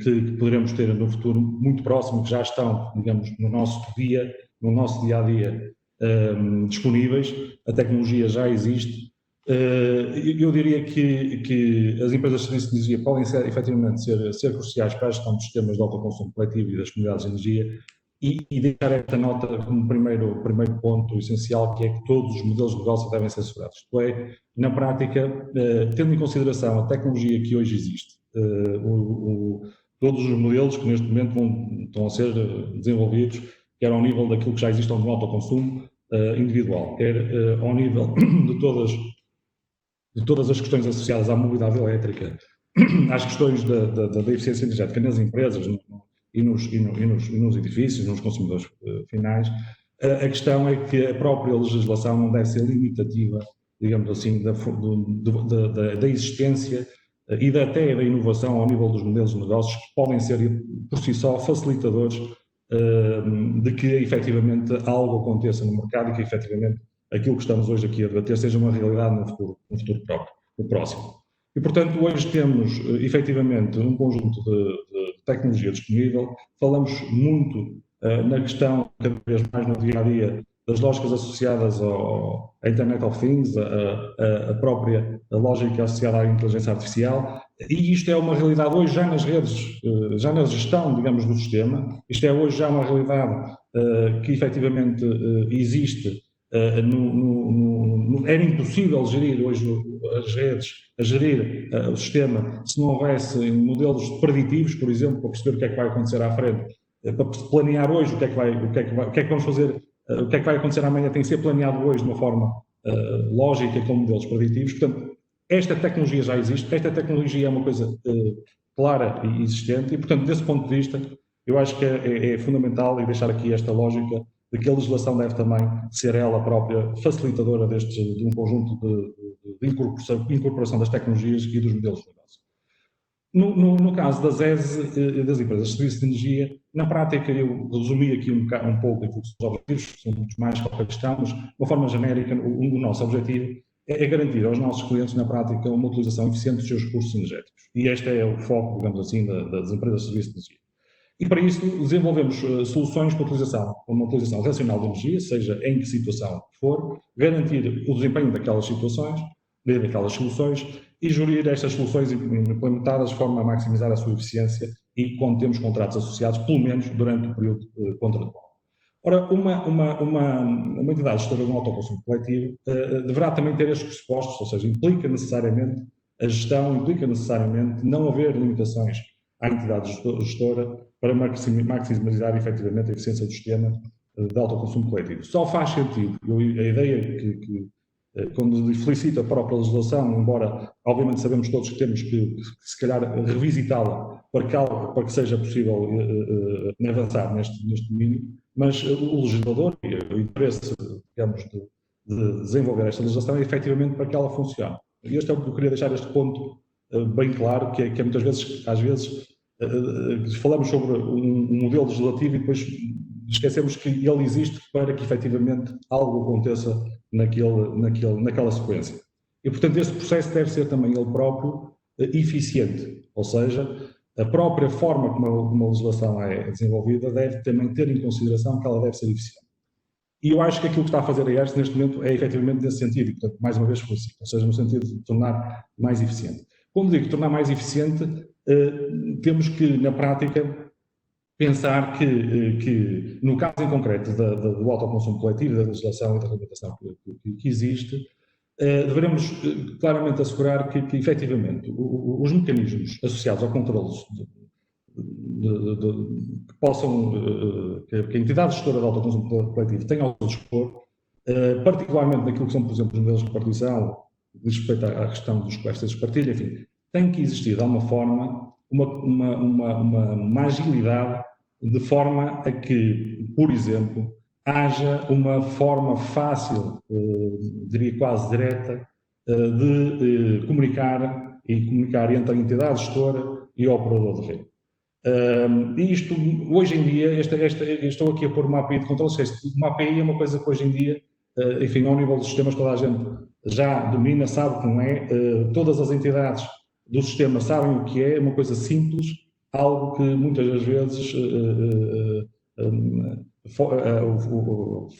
que poderemos ter no futuro muito próximo, que já estão, digamos, no nosso dia-a-dia disponíveis. A tecnologia já existe. Eu diria que as empresas de serviço de energia podem efetivamente ser cruciais para a gestão dos sistemas de autoconsumo coletivo e das comunidades de energia, e deixar esta nota como primeiro ponto essencial, que é que todos os modelos de negócio devem ser assegurados. Isto é, na prática, tendo em consideração a tecnologia que hoje existe, todos os modelos que neste momento estão a ser desenvolvidos, quer ao nível daquilo que já existe no autoconsumo individual, quer ao nível de todas as questões associadas à mobilidade elétrica, às questões da eficiência energética nas empresas e nos edifícios, nos consumidores finais. A questão é que a própria legislação não deve ser limitativa, digamos assim, da existência e até da inovação ao nível dos modelos de negócios, que podem ser, por si só, facilitadores de que efetivamente algo aconteça no mercado e que efetivamente aquilo que estamos hoje aqui a debater seja uma realidade no futuro próximo. E, portanto, hoje temos efetivamente um conjunto de tecnologia disponível. Falamos muito na questão, cada vez mais no dia-a-dia, das lógicas associadas à Internet of Things, a própria lógica associada à inteligência artificial, e isto é uma realidade hoje já nas redes, já na gestão, digamos, do sistema. Isto é hoje já uma realidade que efetivamente existe. Era impossível gerir hoje as redes, gerir o sistema, se não houvesse modelos preditivos, por exemplo, para perceber o que é que vai acontecer à frente, para planear hoje o que é que vamos fazer, o que é que vai acontecer amanhã, tem que ser planeado hoje de uma forma lógica, com modelos preditivos. Portanto, esta tecnologia já existe, esta tecnologia é uma coisa clara e existente, e, portanto, desse ponto de vista, eu acho que é fundamental e deixar aqui esta lógica de que a legislação deve também ser ela própria facilitadora de um conjunto de incorporação das tecnologias e dos modelos de negócio. No caso das ES, das empresas de serviço de energia, na prática eu resumi aqui um pouco aquilo que são os objetivos, que são muitos mais que a questão, mas de uma forma genérica, o nosso objetivo é garantir aos nossos clientes, na prática, uma utilização eficiente dos seus recursos energéticos. E este é o foco, digamos assim, das empresas de serviço de energia. E para isso desenvolvemos soluções para uma utilização racional de energia, seja em que situação for, garantir o desempenho daquelas situações, daquelas soluções, e gerir estas soluções implementadas de forma a maximizar a sua eficiência e quando temos contratos associados, pelo menos durante o período contratual. Ora, uma entidade gestora de um autoconsumo coletivo deverá também ter estes pressupostos, ou seja, implica necessariamente não haver limitações à entidade gestora para maximizar efetivamente a eficiência do sistema de autoconsumo coletivo. Só faz sentido, a ideia que quando felicita a própria legislação, embora obviamente sabemos todos que temos que se calhar revisitá-la para que seja possível avançar neste domínio, mas o legislador e o interesse, digamos, de desenvolver esta legislação é efetivamente para que ela funcione. E este é o que eu queria deixar este ponto bem claro, que é muitas vezes, às vezes, falamos sobre um modelo legislativo e depois esquecemos que ele existe para que efetivamente algo aconteça naquela sequência. E, portanto, esse processo deve ser também ele próprio eficiente, ou seja, a própria forma como uma legislação é desenvolvida deve também ter em consideração que ela deve ser eficiente. E eu acho que aquilo que está a fazer a ERSE neste momento é efetivamente nesse sentido, e, portanto, mais uma vez felicito, ou seja, no sentido de tornar mais eficiente. Quando digo tornar mais eficiente, temos que, na prática, pensar que no caso em concreto do autoconsumo coletivo, da legislação e da regulamentação que existe, devemos claramente assegurar que efetivamente os mecanismos associados ao controle que possam, que a entidade gestora de autoconsumo coletivo tenha ao seu dispor, particularmente naquilo que são, por exemplo, os modelos de repartição, diz respeito à questão dos coeficientes de partilha, enfim, tem que existir de alguma forma uma agilidade de forma a que, por exemplo, haja uma forma fácil, diria quase direta, de comunicar entre a entidade gestora e o operador de rede. E isto, hoje em dia, estou aqui a pôr uma API de controle, uma API é uma coisa que hoje em dia, enfim, ao nível dos sistemas, toda a gente já domina, sabe como é, todas as entidades do sistema sabem o que é uma coisa simples, algo que muitas das vezes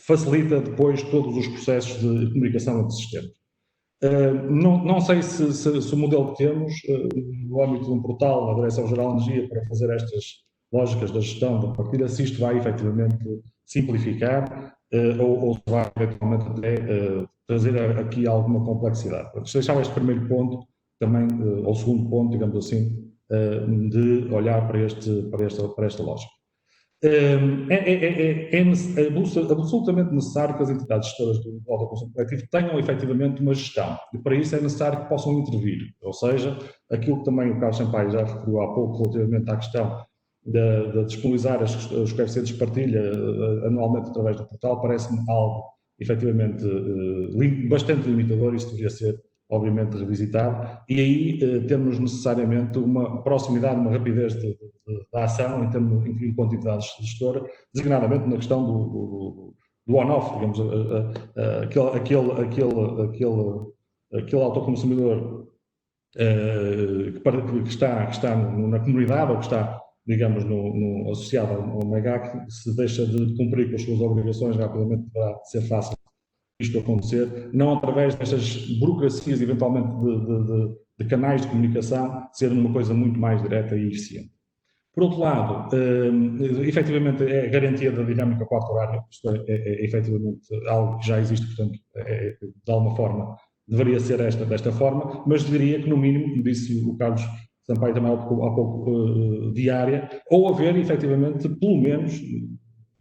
facilita depois todos os processos de comunicação entre sistemas. Não sei se o modelo que temos, no âmbito de um portal da Direção-Geral de Energia, para fazer estas lógicas da gestão da partilha, se isto vai efetivamente simplificar ou se vai eventualmente até trazer aqui alguma complexidade. Se deixar este primeiro ponto, também, ou segundo ponto, digamos assim, de olhar para esta lógica. É absolutamente necessário que as entidades gestoras do autoconsumo coletivo tenham efetivamente uma gestão, e para isso é necessário que possam intervir, ou seja, aquilo que também o Carlos Sampaio já referiu há pouco relativamente à questão de disponibilizar os coeficientes de partilha anualmente através do portal, parece-me algo efetivamente bastante limitador. Isso deveria ser obviamente revisitado, e aí temos necessariamente uma proximidade, uma rapidez de ação em termos de quantidades de gestora, designadamente na questão do on-off, digamos, aquele autoconsumidor que está na comunidade ou que está, digamos, associado ao MEGAC, se deixa de cumprir com as suas obrigações, rapidamente poderá ser fácil isto acontecer, não através destas burocracias, eventualmente de canais de comunicação, ser uma coisa muito mais direta e eficiente. Por outro lado, efetivamente é a garantia da dinâmica quarto-horária, isto é efetivamente algo que já existe, portanto, de alguma forma, deveria ser desta forma, mas diria que, no mínimo, como disse o Carlos Sampaio também há pouco, diária, ou haver, efetivamente, pelo menos,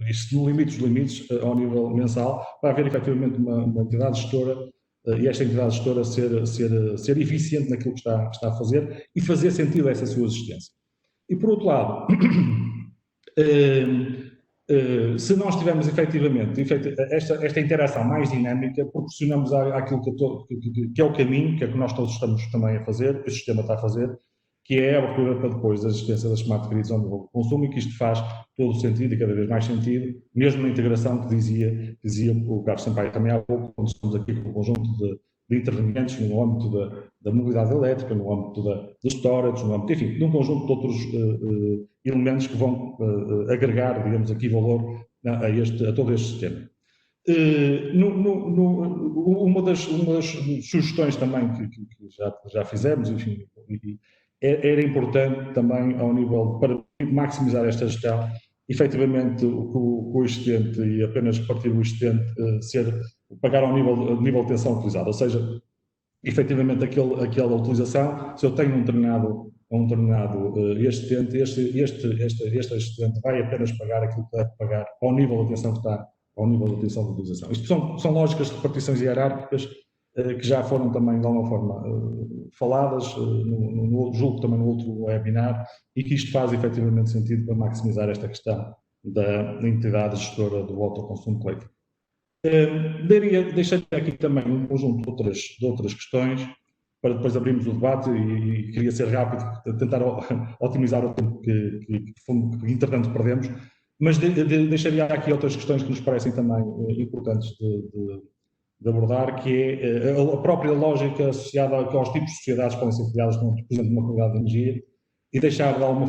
isto no limite dos limites, ao nível mensal, para haver efetivamente uma entidade gestora e esta entidade gestora ser eficiente naquilo que está a fazer e fazer sentido essa sua existência. E por outro lado, se nós tivermos efetivamente esta interação mais dinâmica, proporcionamos àquilo que é o caminho, que é que nós todos estamos também a fazer, que o sistema está a fazer, que é a abertura para depois da existência das smart grids on nível de consumo, e que isto faz todo o sentido e cada vez mais sentido, mesmo na integração que dizia o Carlos Sampaio também há pouco, quando estamos aqui com um conjunto de intervenientes no âmbito da mobilidade elétrica, no âmbito do storage, no âmbito, enfim, de um conjunto de outros elementos que vão agregar, digamos aqui, valor a todo este sistema. Uma das sugestões também que já fizemos, enfim, era importante também ao nível, para maximizar esta gestão, efetivamente o excedente e apenas partir do excedente pagar ao nível de tensão utilizada, ou seja, efetivamente aquela utilização, se eu tenho um determinado excedente, este excedente vai apenas pagar aquilo que deve pagar ao nível da tensão que está, ao nível da tensão de utilização. Isto são lógicas de repartições hierárquicas que já foram também de alguma forma faladas, julgo também no outro webinar, e que isto faz efetivamente sentido para maximizar esta questão da entidade gestora do autoconsumo coletivo. Deixaria aqui também um conjunto de outras questões, para depois abrirmos o debate, e queria ser rápido, tentar otimizar o tempo que entretanto perdemos, mas deixaria aqui outras questões que nos parecem também importantes de abordar, que é a própria lógica associada aos tipos de sociedades que podem ser criadas, por exemplo, uma comunidade de energia, e deixar de alguma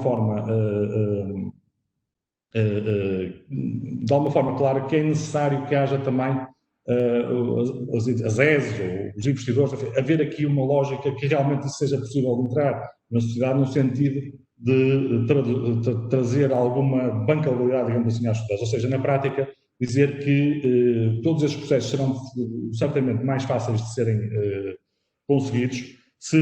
forma clara que é necessário que haja também as ESs ou os investidores, haver aqui uma lógica que realmente seja possível entrar na sociedade no sentido de trazer alguma bancabilidade, digamos assim, às sociedades. Ou seja, na prática, dizer que todos estes processos serão certamente mais fáceis de serem conseguidos se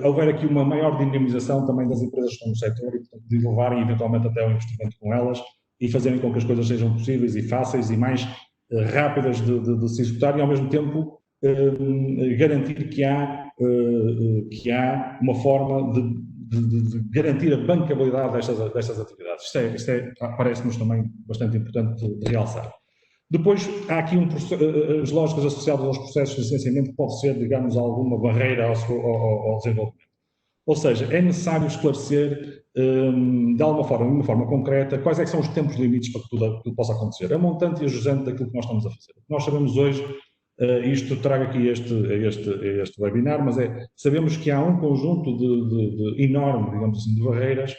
houver aqui uma maior dinamização também das empresas que estão no setor e, portanto, de levarem eventualmente até ao investimento com elas e fazerem com que as coisas sejam possíveis e fáceis e mais rápidas de se executar e, ao mesmo tempo, garantir que há uma forma de garantir a bancabilidade destas atividades. Isto parece-nos também bastante importante de realçar. Depois, há aqui as lógicas associadas aos processos de licenciamento que pode ser, digamos, alguma barreira ao desenvolvimento. Ou seja, é necessário esclarecer, de alguma forma, de uma forma concreta, quais é que são os tempos limites para que tudo possa acontecer. A montante e a jusante daquilo que nós estamos a fazer. O que nós sabemos hoje, isto trago aqui este webinar, mas sabemos que há um conjunto enorme, digamos assim, de barreiras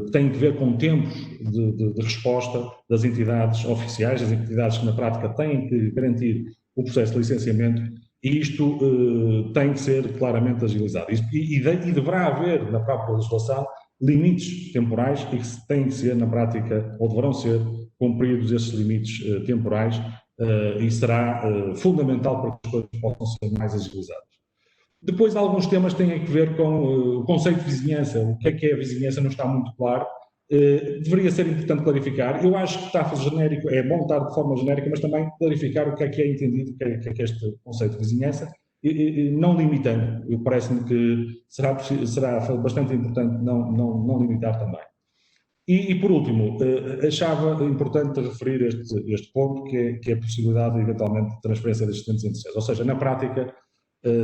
que têm que ver com tempos de resposta das entidades oficiais, das entidades que na prática têm que garantir o processo de licenciamento, e isto tem que ser claramente agilizado. E deverá haver na própria legislação limites temporais e que têm que ser na prática, ou deverão ser cumpridos esses limites temporais, e será fundamental para que as coisas possam ser mais agilizadas. Depois, alguns temas têm a ver com o conceito de vizinhança. O que é a vizinhança não está muito claro. Deveria ser importante clarificar. Eu acho que está genérico, é bom estar de forma genérica, mas também clarificar o que é entendido, o que é este conceito de vizinhança, e não limitando. Parece-me que será bastante importante não limitar também. E por último, achava importante referir este ponto, que é a possibilidade, eventualmente, de transferência de assistentes indecisos. Ou seja, na prática,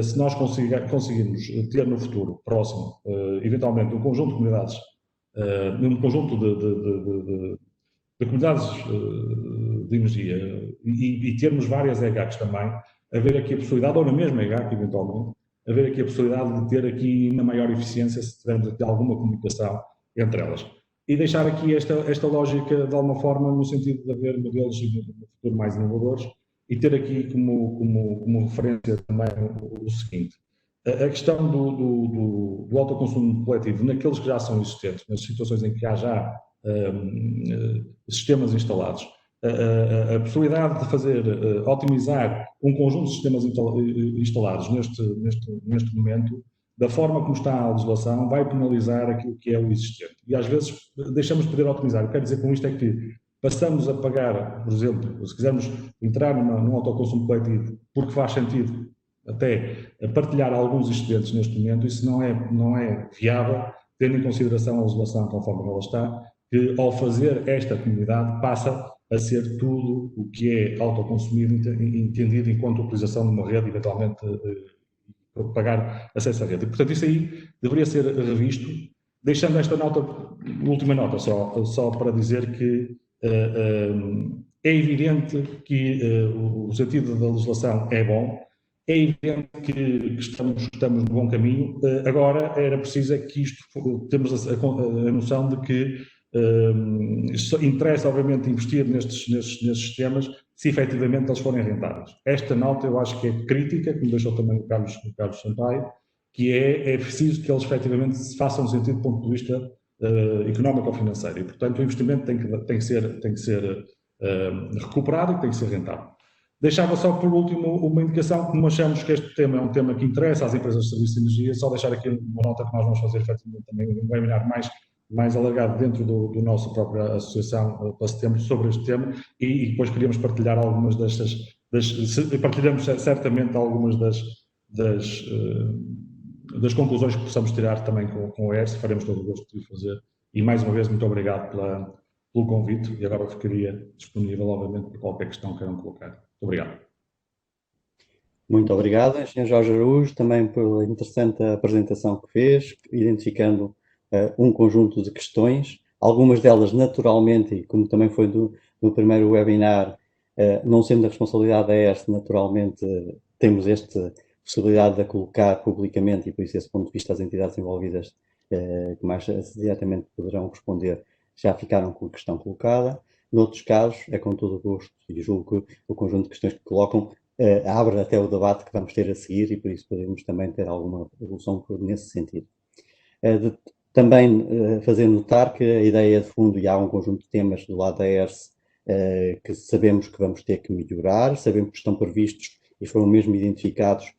se nós conseguirmos ter no futuro próximo, eventualmente, um conjunto de comunidades, um conjunto de comunidades de energia e termos várias EGACs também, haver aqui a possibilidade, ou na mesma EGAC, eventualmente, haver aqui a possibilidade de ter aqui ainda maior eficiência se tivermos aqui alguma comunicação entre elas. E deixar aqui esta lógica, de alguma forma, no sentido de haver modelos no futuro mais inovadores, e ter aqui como referência também o seguinte: a questão do autoconsumo coletivo naqueles que já são existentes, nas situações em que há já sistemas instalados, a possibilidade de fazer, otimizar um conjunto de sistemas instalados neste momento, da forma como está a legislação, vai penalizar aquilo que é o existente. E às vezes deixamos de poder otimizar. O que quero dizer com isto é que passamos a pagar, por exemplo, se quisermos entrar num autoconsumo coletivo, porque faz sentido até partilhar alguns excedentes neste momento, isso não é viável, tendo em consideração a legislação conforme ela está, que ao fazer esta comunidade passa a ser tudo o que é autoconsumido, entendido enquanto utilização de uma rede, eventualmente pagar acesso à rede. E, portanto, isso aí deveria ser revisto, deixando esta última nota só para dizer que é evidente que o sentido da legislação é bom, é evidente que estamos no bom caminho. Agora era preciso que temos a noção de que interessa, obviamente, investir nestes sistemas se efetivamente eles forem rentáveis. Esta nota eu acho que é crítica, como deixou também o Carlos Sampaio, que é preciso que eles efetivamente se façam sentido do ponto de vista económico ou financeiro. E, portanto, o investimento tem que ser recuperado e tem que ser rentável. Deixava só, por último, uma indicação, como achamos que este tema é um tema que interessa às empresas de serviços de energia, só deixar aqui uma nota que nós vamos fazer, efetivamente, também um webinar mais alargado dentro do nosso própria associação para setembro sobre este tema, e depois queríamos partilhar algumas partilhamos certamente algumas das conclusões que possamos tirar também com o ERS, faremos todo o gosto de fazer. E mais uma vez, muito obrigado pelo convite, e agora ficaria disponível, obviamente, para qualquer questão que queiram colocar. Muito obrigado. Muito obrigado, Sr. Jorge Araújo, também pela interessante apresentação que fez, identificando um conjunto de questões, algumas delas naturalmente, e como também foi no primeiro webinar, não sendo da responsabilidade da ERS, naturalmente temos esta possibilidade de a colocar publicamente, e por isso, desse ponto de vista, as entidades envolvidas que mais diretamente poderão responder já ficaram com a questão colocada. Noutros casos, é com todo o gosto, e julgo que o conjunto de questões que colocam abre até o debate que vamos ter a seguir, e por isso podemos também ter alguma evolução nesse sentido. Também fazer notar que a ideia de fundo, e há um conjunto de temas do lado da ERSE que sabemos que vamos ter que melhorar, sabemos que estão previstos e foram mesmo identificados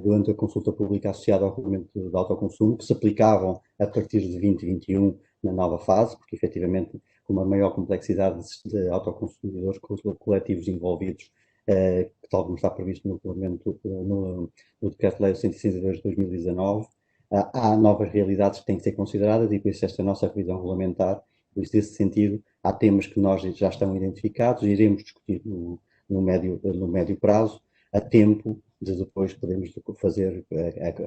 durante a consulta pública associada ao regulamento de autoconsumo, que se aplicavam a partir de 2021 na nova fase, porque efetivamente com uma maior complexidade de autoconsumidores coletivos envolvidos, que tal como está previsto no regulamento, no Decreto-Lei 162 de 2019, há novas realidades que têm que ser consideradas e por isso esta nossa revisão regulamentar, por isso nesse sentido, há temas que nós já estão identificados e iremos discutir no médio prazo, a tempo de depois podermos fazer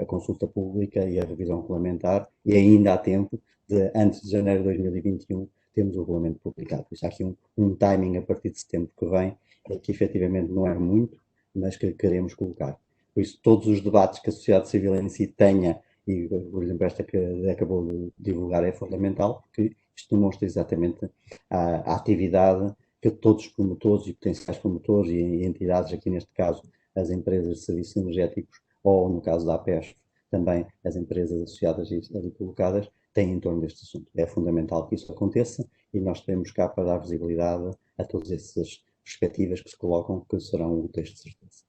a consulta pública e a revisão regulamentar e ainda há tempo de, antes de janeiro de 2021, temos o regulamento publicado. Por isso há aqui um timing a partir de setembro que vem, que efetivamente não é muito, mas que queremos colocar. Por isso, todos os debates que a sociedade civil em si tenha, e por exemplo esta que acabou de divulgar é fundamental, porque isto demonstra exatamente a atividade que todos os promotores e potenciais promotores e entidades, aqui neste caso as empresas de serviços energéticos, ou no caso da APES, também as empresas associadas e ali colocadas, têm em torno deste assunto. É fundamental que isso aconteça e nós teremos cá para dar visibilidade a todas essas perspectivas que se colocam, que serão úteis de certeza.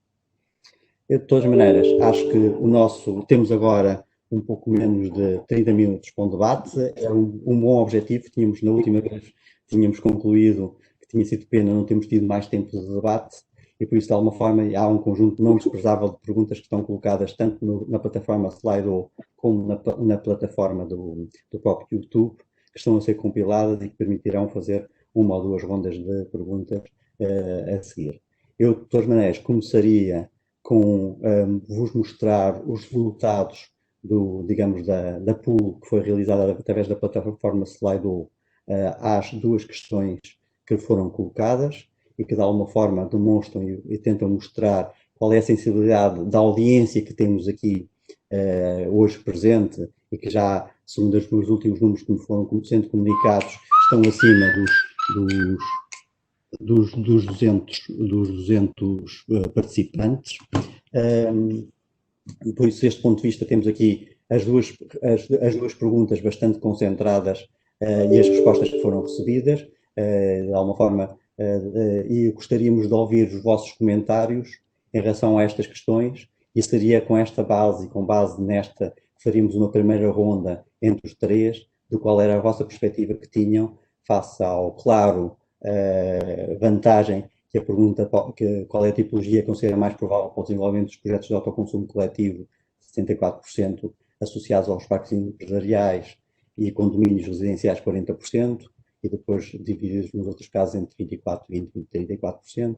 Eu, de todas as maneiras, acho que temos agora um pouco menos de 30 minutos para um debate, é um bom objetivo, na última vez tínhamos concluído que tinha sido pena não termos tido mais tempo de debate, e por isso, de alguma forma, há um conjunto não desprezável de perguntas que estão colocadas tanto na plataforma Slido como na plataforma do próprio YouTube, que estão a ser compiladas e que permitirão fazer uma ou duas rondas de perguntas a seguir. Eu, de todas as maneiras, começaria com vos mostrar os resultados da pool que foi realizada através da plataforma Slido às duas questões que foram colocadas e que de alguma forma demonstram e tentam mostrar qual é a sensibilidade da audiência que temos aqui hoje presente e que já, segundo os últimos números que me foram sendo comunicados, estão acima dos 200 participantes. Por isso, deste ponto de vista, temos aqui as duas perguntas bastante concentradas e as respostas que foram recebidas, de alguma forma, e gostaríamos de ouvir os vossos comentários em relação a estas questões, e seria com esta base e com base nesta que faríamos uma primeira ronda entre os três, de qual era a vossa perspectiva que tinham face ao claro vantagem que a pergunta, qual é a tipologia que considera mais provável para o desenvolvimento dos projetos de autoconsumo coletivo, 74%, associados aos parques empresariais e condomínios residenciais, 40%, e depois divididos nos outros casos entre 24%, 20% e 34%.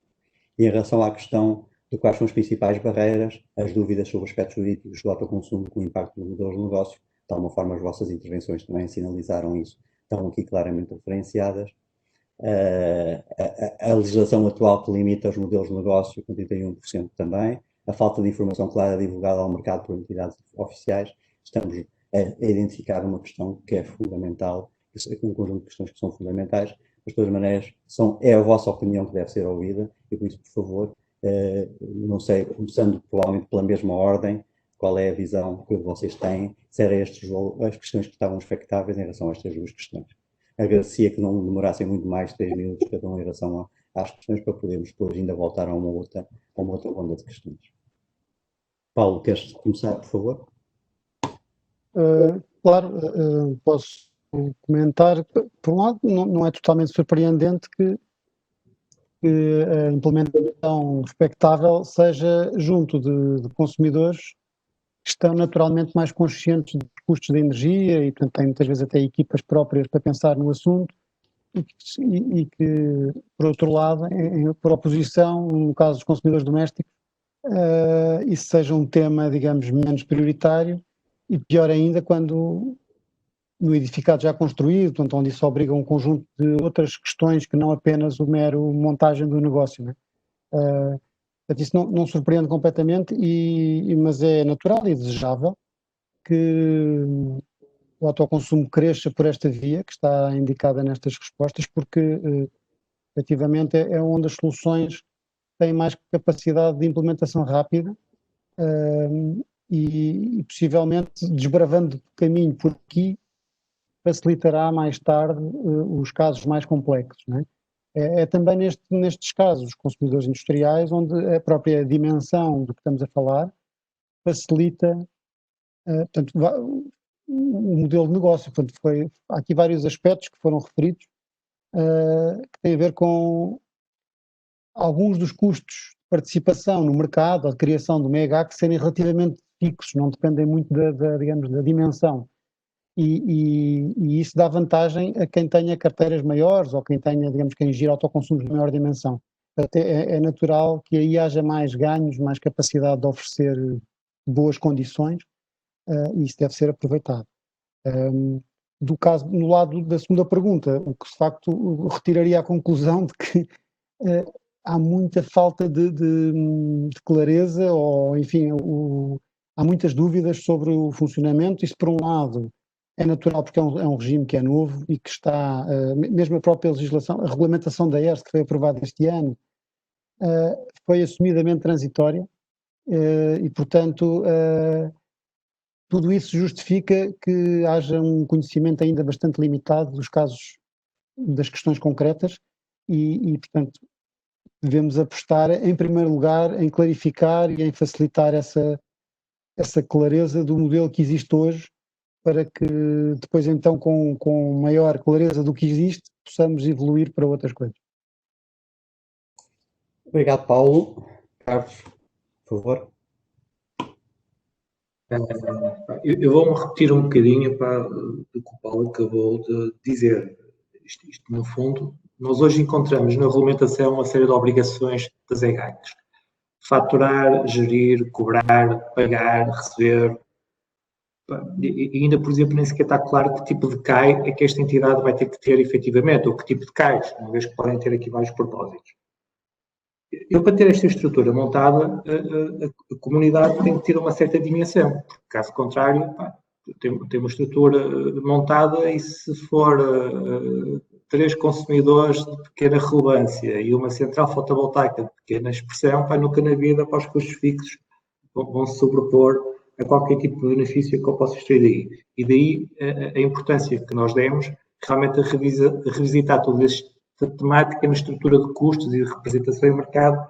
E em relação à questão de quais são as principais barreiras, as dúvidas sobre aspectos jurídicos do autoconsumo com o impacto nos modelos de negócio, de alguma forma as vossas intervenções também sinalizaram isso, estão aqui claramente referenciadas. A legislação atual que limita os modelos de negócio com 31% também, a falta de informação clara divulgada ao mercado por entidades oficiais, estamos a identificar uma questão que é fundamental, um conjunto de questões que são fundamentais, mas de todas as maneiras é a vossa opinião que deve ser ouvida e por isso, por favor, não sei, começando provavelmente pela mesma ordem, qual é a visão que vocês têm, se eram as questões que estavam expectáveis em relação a estas duas questões. Agradecia que não demorassem muito mais 3 minutos cada um em relação às questões para podermos depois ainda voltar a uma outra ronda de questões. Paulo, queres começar, por favor? Claro, posso comentar. Por um lado, não é totalmente surpreendente que a implementação expectável seja junto de consumidores que estão naturalmente mais conscientes dos custos da energia e, portanto, têm muitas vezes até equipas próprias para pensar no assunto e que, por outro lado, por oposição, no caso dos consumidores domésticos, isso seja um tema, digamos, menos prioritário e pior ainda quando no edificado já construído, portanto, onde isso obriga um conjunto de outras questões que não apenas o mero montagem do negócio, né? Portanto, isso não surpreende completamente, mas é natural e desejável que o autoconsumo cresça por esta via que está indicada nestas respostas, porque efetivamente é onde as soluções têm mais capacidade de implementação rápida e possivelmente desbravando o caminho por aqui, facilitará mais tarde os casos mais complexos, não é? É também nestes casos, os consumidores industriais, onde a própria dimensão do que estamos a falar facilita, portanto, o modelo de negócio. Portanto, há aqui vários aspectos que foram referidos, que têm a ver com alguns dos custos de participação no mercado, a criação do MEGAC, serem relativamente fixos, não dependem muito digamos, da dimensão. E isso dá vantagem a quem tenha carteiras maiores ou quem tenha, digamos, quem gira autoconsumos de maior dimensão. É natural que aí haja mais ganhos, mais capacidade de oferecer boas condições, e isso deve ser aproveitado. Do caso, no lado da segunda pergunta, o que de facto retiraria a conclusão de que há muita falta de clareza, ou enfim, há muitas dúvidas sobre o funcionamento. Isso, por um lado, é natural porque é um regime que é novo e que está, mesmo a própria legislação, a regulamentação da ERS, que foi aprovada este ano, foi assumidamente transitória, e portanto tudo isso justifica que haja um conhecimento ainda bastante limitado dos casos, das questões concretas, e portanto devemos apostar em primeiro lugar em clarificar e em facilitar essa clareza do modelo que existe hoje, para que depois então com maior clareza do que existe possamos evoluir para outras coisas. Obrigado, Paulo. Carlos, por favor. Eu vou-me repetir um bocadinho do que o Paulo acabou de dizer. Isto, no fundo, nós hoje encontramos na regulamentação uma série de obrigações das EGACs. Faturar, gerir, cobrar, pagar, receber. E ainda, por exemplo, nem sequer está claro que tipo de CAI é que esta entidade vai ter que ter efetivamente, ou que tipo de CAIs, uma vez que podem ter aqui vários propósitos. Eu, para ter esta estrutura montada, a comunidade tem que ter uma certa dimensão, porque, caso contrário, tem uma estrutura montada e se for 3 consumidores de pequena relevância e uma central fotovoltaica de pequena expressão, nunca na vida para os custos fixos vão se sobrepor a qualquer tipo de benefício que eu possa extrair daí. E daí a importância que nós demos realmente a revisitar toda esta temática na estrutura de custos e de representação em mercado,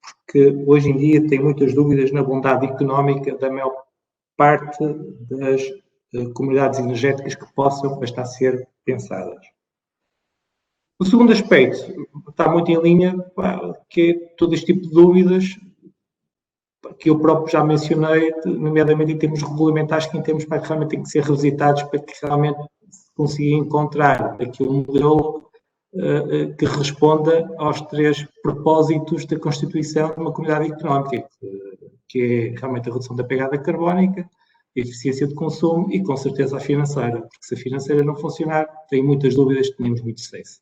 porque hoje em dia tem muitas dúvidas na bondade económica da maior parte das comunidades energéticas que possam estar a ser pensadas. O segundo aspecto está muito em linha, que é todo este tipo de dúvidas que eu próprio já mencionei, nomeadamente em termos regulamentares, que em termos que realmente têm que ser revisitados para que realmente se consiga encontrar aqui um modelo que responda aos 3 propósitos da constituição de uma comunidade económica, que é realmente a redução da pegada carbónica, a eficiência de consumo e, com certeza, a financeira, porque se a financeira não funcionar, tem muitas dúvidas, temos muito stress.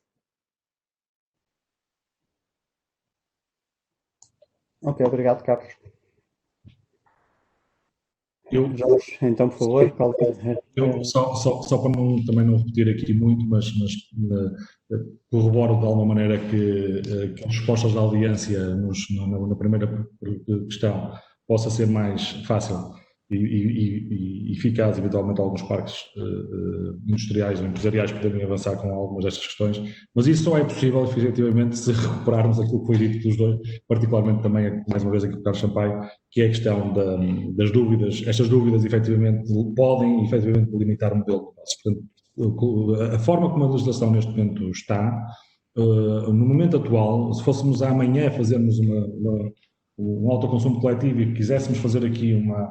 Ok, obrigado, Carlos. Jorge, então, por favor, só para também não repetir aqui muito, mas corroboro de alguma maneira que as respostas da audiência na primeira questão possa ser mais fácil e eficaz, eventualmente alguns parques industriais ou empresariais poderem avançar com algumas destas questões, mas isso só é possível efetivamente se recuperarmos aquilo que foi dito dos dois, particularmente também, mais uma vez aqui do Carlos Sampaio, que é a questão das dúvidas. Estas dúvidas efetivamente podem efetivamente limitar o modelo de negócio. Portanto, a forma como a legislação neste momento está, no momento atual, se fôssemos amanhã fazermos um autoconsumo coletivo e quiséssemos fazer aqui uma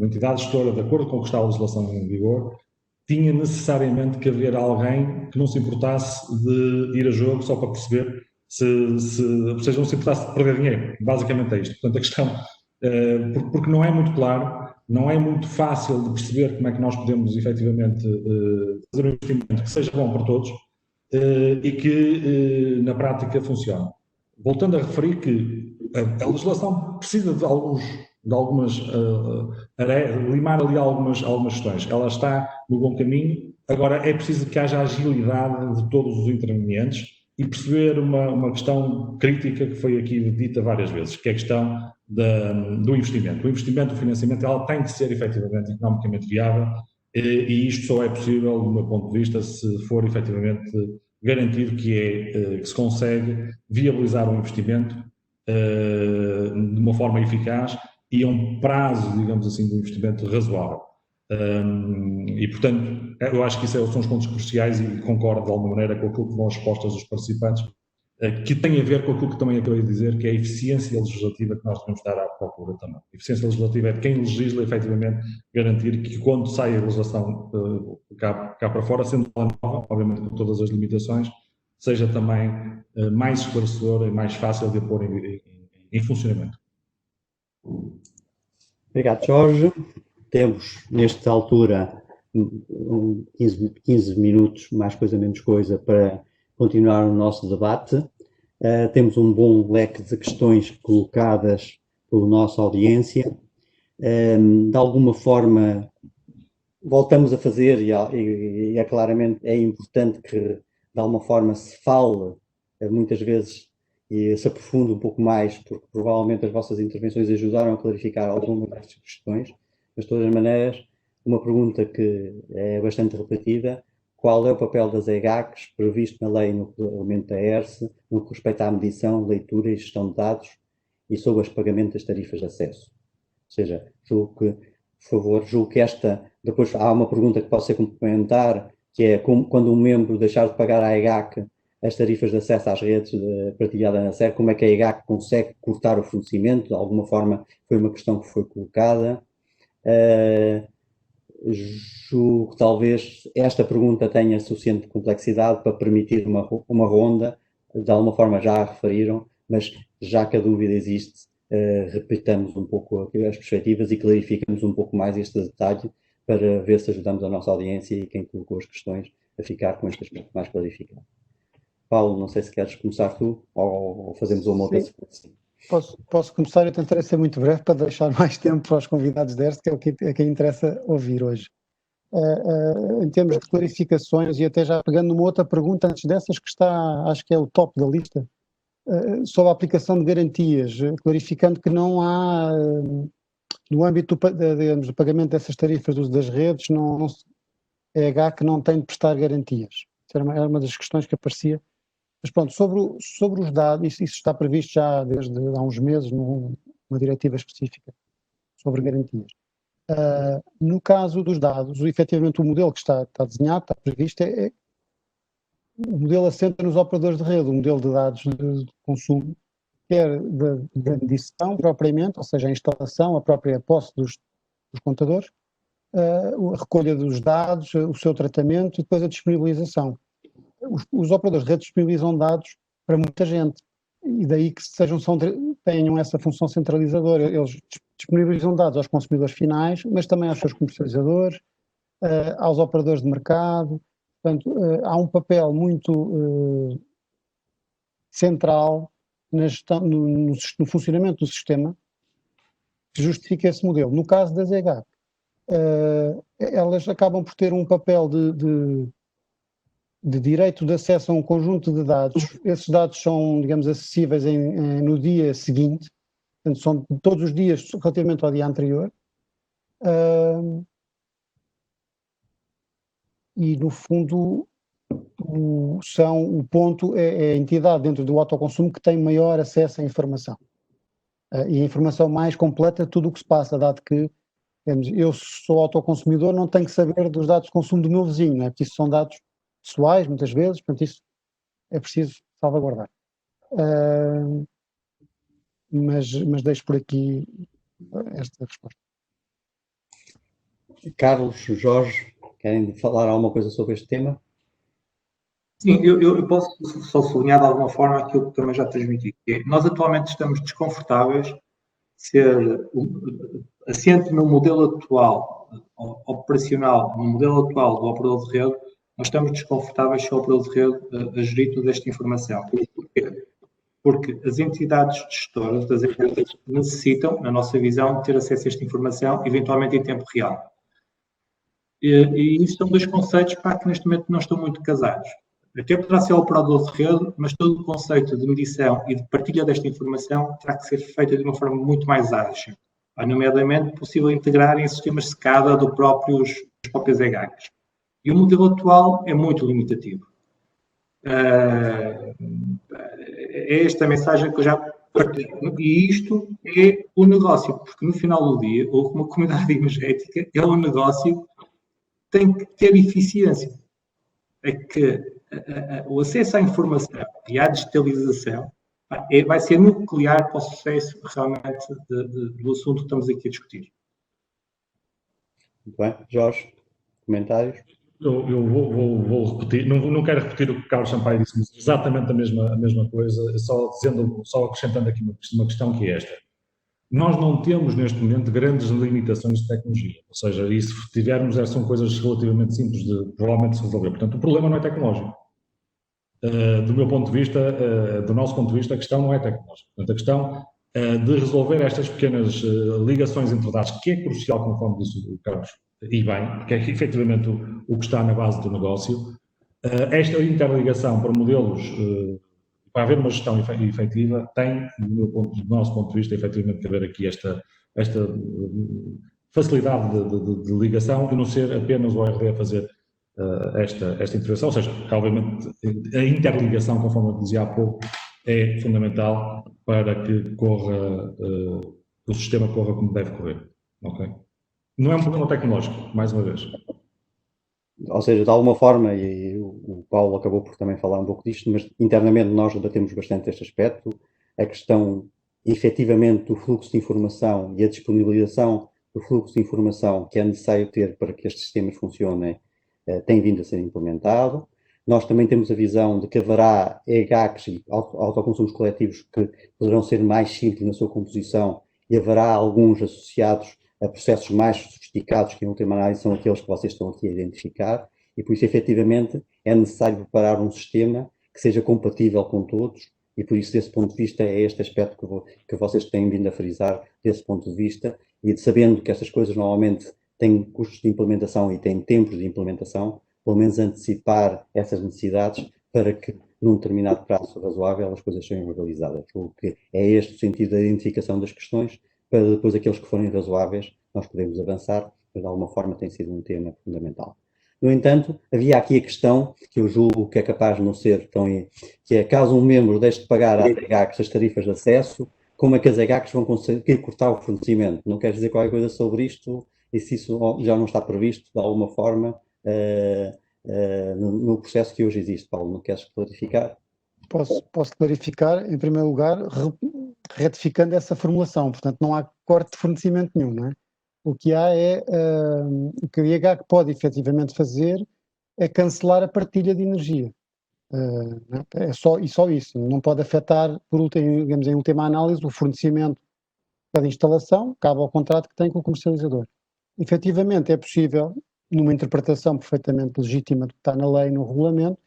entidade gestora de acordo com o que está a legislação em vigor, tinha necessariamente que haver alguém que não se importasse de ir a jogo só para perceber ou seja, não se importasse de perder dinheiro. Basicamente é isto. Portanto, a questão, porque não é muito claro, não é muito fácil de perceber como é que nós podemos efetivamente fazer um investimento que seja bom para todos e que na prática funcione. Voltando a referir que a legislação precisa de limar ali algumas questões. Ela está no bom caminho. Agora é preciso que haja agilidade de todos os intervenientes e perceber uma questão crítica que foi aqui dita várias vezes, que é a questão do investimento. O investimento, o financiamento, ela tem que ser efetivamente economicamente viável e isto só é possível, do meu ponto de vista, se for efetivamente garantido que se consegue viabilizar um investimento de uma forma eficaz e a um prazo, digamos assim, de investimento razoável. E, portanto, eu acho que isso são os pontos cruciais e concordo de alguma maneira com aquilo que vão as respostas dos participantes, que tem a ver com aquilo que também acabei de dizer, que é a eficiência legislativa que nós devemos dar à procura também. A eficiência legislativa é de quem legisla, efetivamente, garantir que quando sai a legislação cá para fora, sendo nova, obviamente com todas as limitações, seja também mais esclarecedora e mais fácil de a pôr em funcionamento. Obrigado, Jorge. Temos, nesta altura, 15 minutos, mais coisa, menos coisa, para continuar o nosso debate. Temos um bom leque de questões colocadas pela nossa audiência. De alguma forma, voltamos a fazer, e é claramente importante que, de alguma forma, se fale, muitas vezes, e se aprofunde um pouco mais, porque provavelmente as vossas intervenções ajudaram a clarificar algumas destas questões. Mas, de todas as maneiras, uma pergunta que é bastante repetida: qual é o papel das EGACs previsto na lei no regulamento da ERSE no que respeita à medição, leitura e gestão de dados e sobre o pagamento das tarifas de acesso? Ou seja, julgo que esta... Depois há uma pergunta que pode ser complementar, que é quando um membro deixar de pagar à EGAC as tarifas de acesso às redes partilhadas na SER, como é que a EGAC consegue cortar o fornecimento? De alguma forma foi uma questão que foi colocada. Julgo que talvez esta pergunta tenha suficiente complexidade para permitir uma ronda, de alguma forma já a referiram, mas já que a dúvida existe, repitamos um pouco as perspectivas e clarificamos um pouco mais este detalhe para ver se ajudamos a nossa audiência e quem colocou as questões a ficar com este aspecto mais clarificado. Paulo, não sei se queres começar tu ou fazemos uma outra sequência. Posso começar. Eu tentarei ser muito breve para deixar mais tempo para os convidados da ERSE, que é o que interessa ouvir hoje. Em termos de clarificações, e até já pegando numa outra pergunta antes dessas, que está, acho que é o top da lista, sobre a aplicação de garantias, clarificando que não há, no âmbito do pagamento dessas tarifas do uso das redes, a EGAC não tem de prestar garantias. Era uma das questões que aparecia. Mas pronto, sobre os dados, isso está previsto já desde há uns meses numa diretiva específica sobre garantias. No caso dos dados, efetivamente o modelo que está desenhado, está previsto, o modelo assenta nos operadores de rede, o modelo de dados de consumo, quer da medição propriamente, ou seja, a instalação, a própria posse dos contadores, a recolha dos dados, o seu tratamento e depois a disponibilização. Os operadores de rede disponibilizam dados para muita gente, e daí que tenham essa função centralizadora. Eles disponibilizam dados aos consumidores finais, mas também aos seus comercializadores, aos operadores de mercado. Portanto, há um papel muito central no funcionamento do sistema que justifica esse modelo. No caso das EGAC, elas acabam por ter um papel de direito de acesso a um conjunto de dados. Esses dados são, digamos, acessíveis no dia seguinte, portanto, são todos os dias relativamente ao dia anterior. E, no fundo, o ponto é a entidade dentro do autoconsumo que tem maior acesso à informação. E a informação mais completa de tudo o que se passa, dado que, digamos, eu sou autoconsumidor, não tenho que saber dos dados de consumo do meu vizinho, não é? Porque isso são dados pessoais, muitas vezes, portanto isso é preciso salvaguardar. Mas deixo por aqui esta resposta. Carlos, Jorge, querem falar alguma coisa sobre este tema? Sim, eu posso só sublinhar de alguma forma aquilo que também já transmiti. Nós atualmente estamos desconfortáveis ser assente no modelo atual, operacional, no modelo atual do operador de rede. Nós estamos desconfortáveis se o operador de rede a gerir toda esta informação. Porquê? Porque as entidades gestoras das empresas necessitam, na nossa visão, de ter acesso a esta informação, eventualmente em tempo real. E isto são dois conceitos que neste momento não estão muito casados. Até poderá ser o operador de rede, mas todo o conceito de medição e de partilha desta informação terá que ser feito de uma forma muito mais ágil. Nomeadamente, possível integrar em sistemas SCADA dos próprios próprias EGACs. E o modelo atual é muito limitativo. É esta a mensagem que eu já partilho. E isto é o negócio, porque no final do dia, houve uma comunidade energética, é um negócio que tem que ter eficiência. É que o acesso à informação e à digitalização vai ser nuclear para o sucesso realmente do assunto que estamos aqui a discutir. Muito bem. Jorge, comentários? Eu vou repetir, não quero repetir o que o Carlos Sampaio disse, mas exatamente a mesma coisa, só acrescentando aqui uma questão que é esta. Nós não temos, neste momento, grandes limitações de tecnologia. Ou seja, e se tivermos, são coisas relativamente simples de provavelmente se resolver. Portanto, o problema não é tecnológico. Do meu ponto de vista, do nosso ponto de vista, a questão não é tecnológica. Portanto, a questão de resolver estas pequenas ligações entre dados, que é crucial, conforme disse o Carlos, e bem, que é efetivamente o que está na base do negócio. Esta interligação para modelos, para haver uma gestão efetiva, tem, do nosso ponto de vista, efetivamente, que haver aqui esta facilidade de ligação e não ser apenas o ORD a fazer esta intervenção, ou seja, obviamente a interligação, conforme eu dizia há pouco, é fundamental para que o sistema corra como deve correr. Okay? Não é um problema tecnológico, mais uma vez. Ou seja, de alguma forma, e o Paulo acabou por também falar um pouco disto, mas internamente nós debatemos bastante este aspecto, a questão, efetivamente, do fluxo de informação e a disponibilização do fluxo de informação que é necessário ter para que estes sistemas funcionem, tem vindo a ser implementado. Nós também temos a visão de que haverá EGACs e autoconsumos coletivos que poderão ser mais simples na sua composição e haverá alguns associados a processos mais sofisticados que, em última análise, são aqueles que vocês estão aqui a identificar, e por isso, efetivamente, é necessário preparar um sistema que seja compatível com todos, e por isso, desse ponto de vista, é este aspecto que vocês têm vindo a frisar, desse ponto de vista, e de sabendo que estas coisas normalmente têm custos de implementação e têm tempos de implementação, pelo menos antecipar essas necessidades para que, num determinado prazo razoável, as coisas sejam realizadas. Porque é este o sentido da identificação das questões, para depois aqueles que forem razoáveis nós podemos avançar, mas de alguma forma tem sido um tema fundamental. No entanto, havia aqui a questão, que eu julgo que é capaz de não ser tão... que é, caso um membro deixe de pagar às EGACs as tarifas de acesso, como é que as EGACs vão conseguir cortar o fornecimento? Não queres dizer qualquer coisa sobre isto? E se isso já não está previsto, de alguma forma, no processo que hoje existe? Paulo, não queres clarificar? Posso clarificar, em primeiro lugar, retificando essa formulação. Portanto, não há corte de fornecimento nenhum, não é? O que há é, o que a IHAC pode efetivamente fazer é cancelar a partilha de energia. É só isso. Não pode afetar, digamos, em última análise, o fornecimento da instalação, cabe ao contrato que tem com o comercializador. Efetivamente, é possível, numa interpretação perfeitamente legítima do que está na lei e no regulamento,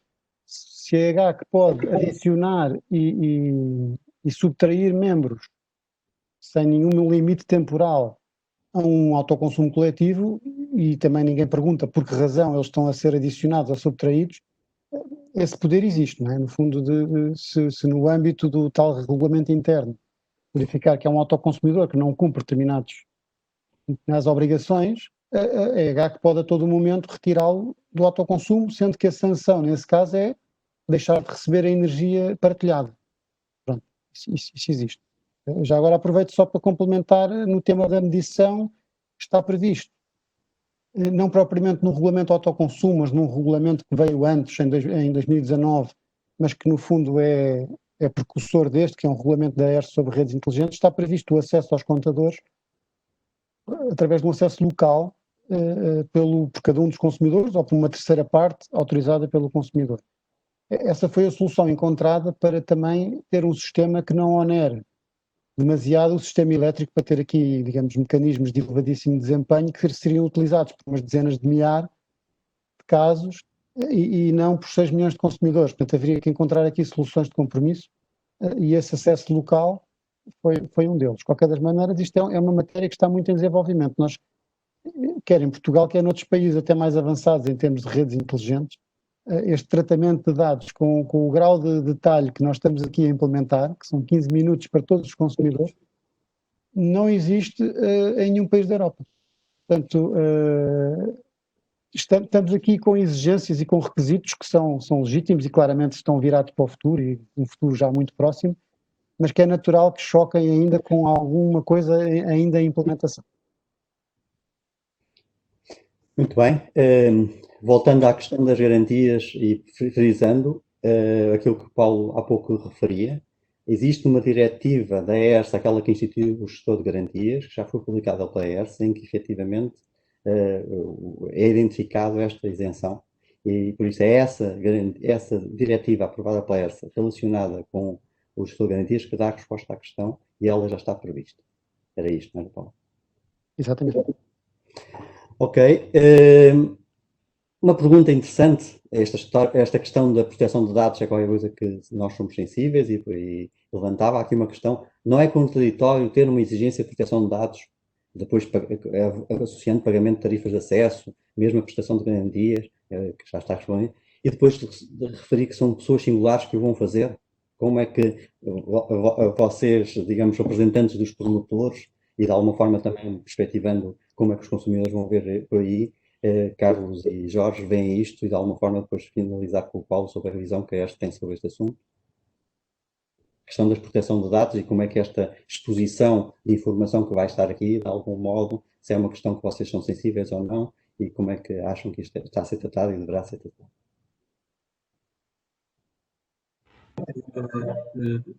se a EGAC pode adicionar e subtrair membros sem nenhum limite temporal a um autoconsumo coletivo, e também ninguém pergunta por que razão eles estão a ser adicionados ou subtraídos, esse poder existe, não é? No fundo, se no âmbito do tal regulamento interno verificar que é um autoconsumidor que não cumpre determinadas obrigações, a EGAC pode a todo momento retirá-lo do autoconsumo, sendo que a sanção, nesse caso, é deixar de receber a energia partilhada. Pronto, isso existe. Já agora aproveito só para complementar no tema da medição que está previsto. Não propriamente no regulamento de autoconsumo, mas num regulamento que veio antes, em 2019, mas que no fundo é precursor deste, que é um regulamento da ERS sobre redes inteligentes, está previsto o acesso aos contadores através de um acesso local por cada um dos consumidores ou por uma terceira parte autorizada pelo consumidor. Essa foi a solução encontrada para também ter um sistema que não onere demasiado o sistema elétrico, para ter aqui, digamos, mecanismos de elevadíssimo desempenho que seriam utilizados por umas dezenas de milhares de casos e não por 6 milhões de consumidores. Portanto, haveria que encontrar aqui soluções de compromisso e esse acesso local foi um deles. De qualquer das maneiras, isto é uma matéria que está muito em desenvolvimento. Nós, quer em Portugal, quer noutros países até mais avançados em termos de redes inteligentes, este tratamento de dados com o grau de detalhe que nós estamos aqui a implementar, que são 15 minutos para todos os consumidores, não existe em nenhum país da Europa. Portanto, estamos aqui com exigências e com requisitos que são legítimos e claramente estão virados para o futuro, e um futuro já muito próximo, mas que é natural que choquem ainda com alguma coisa ainda em implementação. Muito bem. Voltando à questão das garantias e frisando aquilo que o Paulo há pouco referia, existe uma diretiva da ERSA, aquela que instituiu o gestor de garantias, que já foi publicada pela ERSA, em que efetivamente é identificado esta isenção. E por isso é essa diretiva aprovada pela ERSA, relacionada com o gestor de garantias, que dá a resposta à questão, e ela já está prevista. Era isto, não é, Paulo? Exatamente. Ok. Uma pergunta interessante, esta questão da proteção de dados é qualquer coisa que nós somos sensíveis e levantava aqui uma questão, não é contraditório ter uma exigência de proteção de dados, depois associando pagamento de tarifas de acesso, mesmo a prestação de garantias, que já está respondido, e depois de referir que são pessoas singulares que o vão fazer? Como é que vocês, digamos, representantes dos promotores, e de alguma forma também perspectivando como é que os consumidores vão ver por aí, Carlos e Jorge veem isto e de alguma forma depois finalizar com o Paulo sobre a visão que a ERSA tem sobre este assunto? A questão da proteção de dados e como é que esta exposição de informação que vai estar aqui, de algum modo, se é uma questão que vocês são sensíveis ou não e como é que acham que isto está a ser tratado e deverá ser tratado.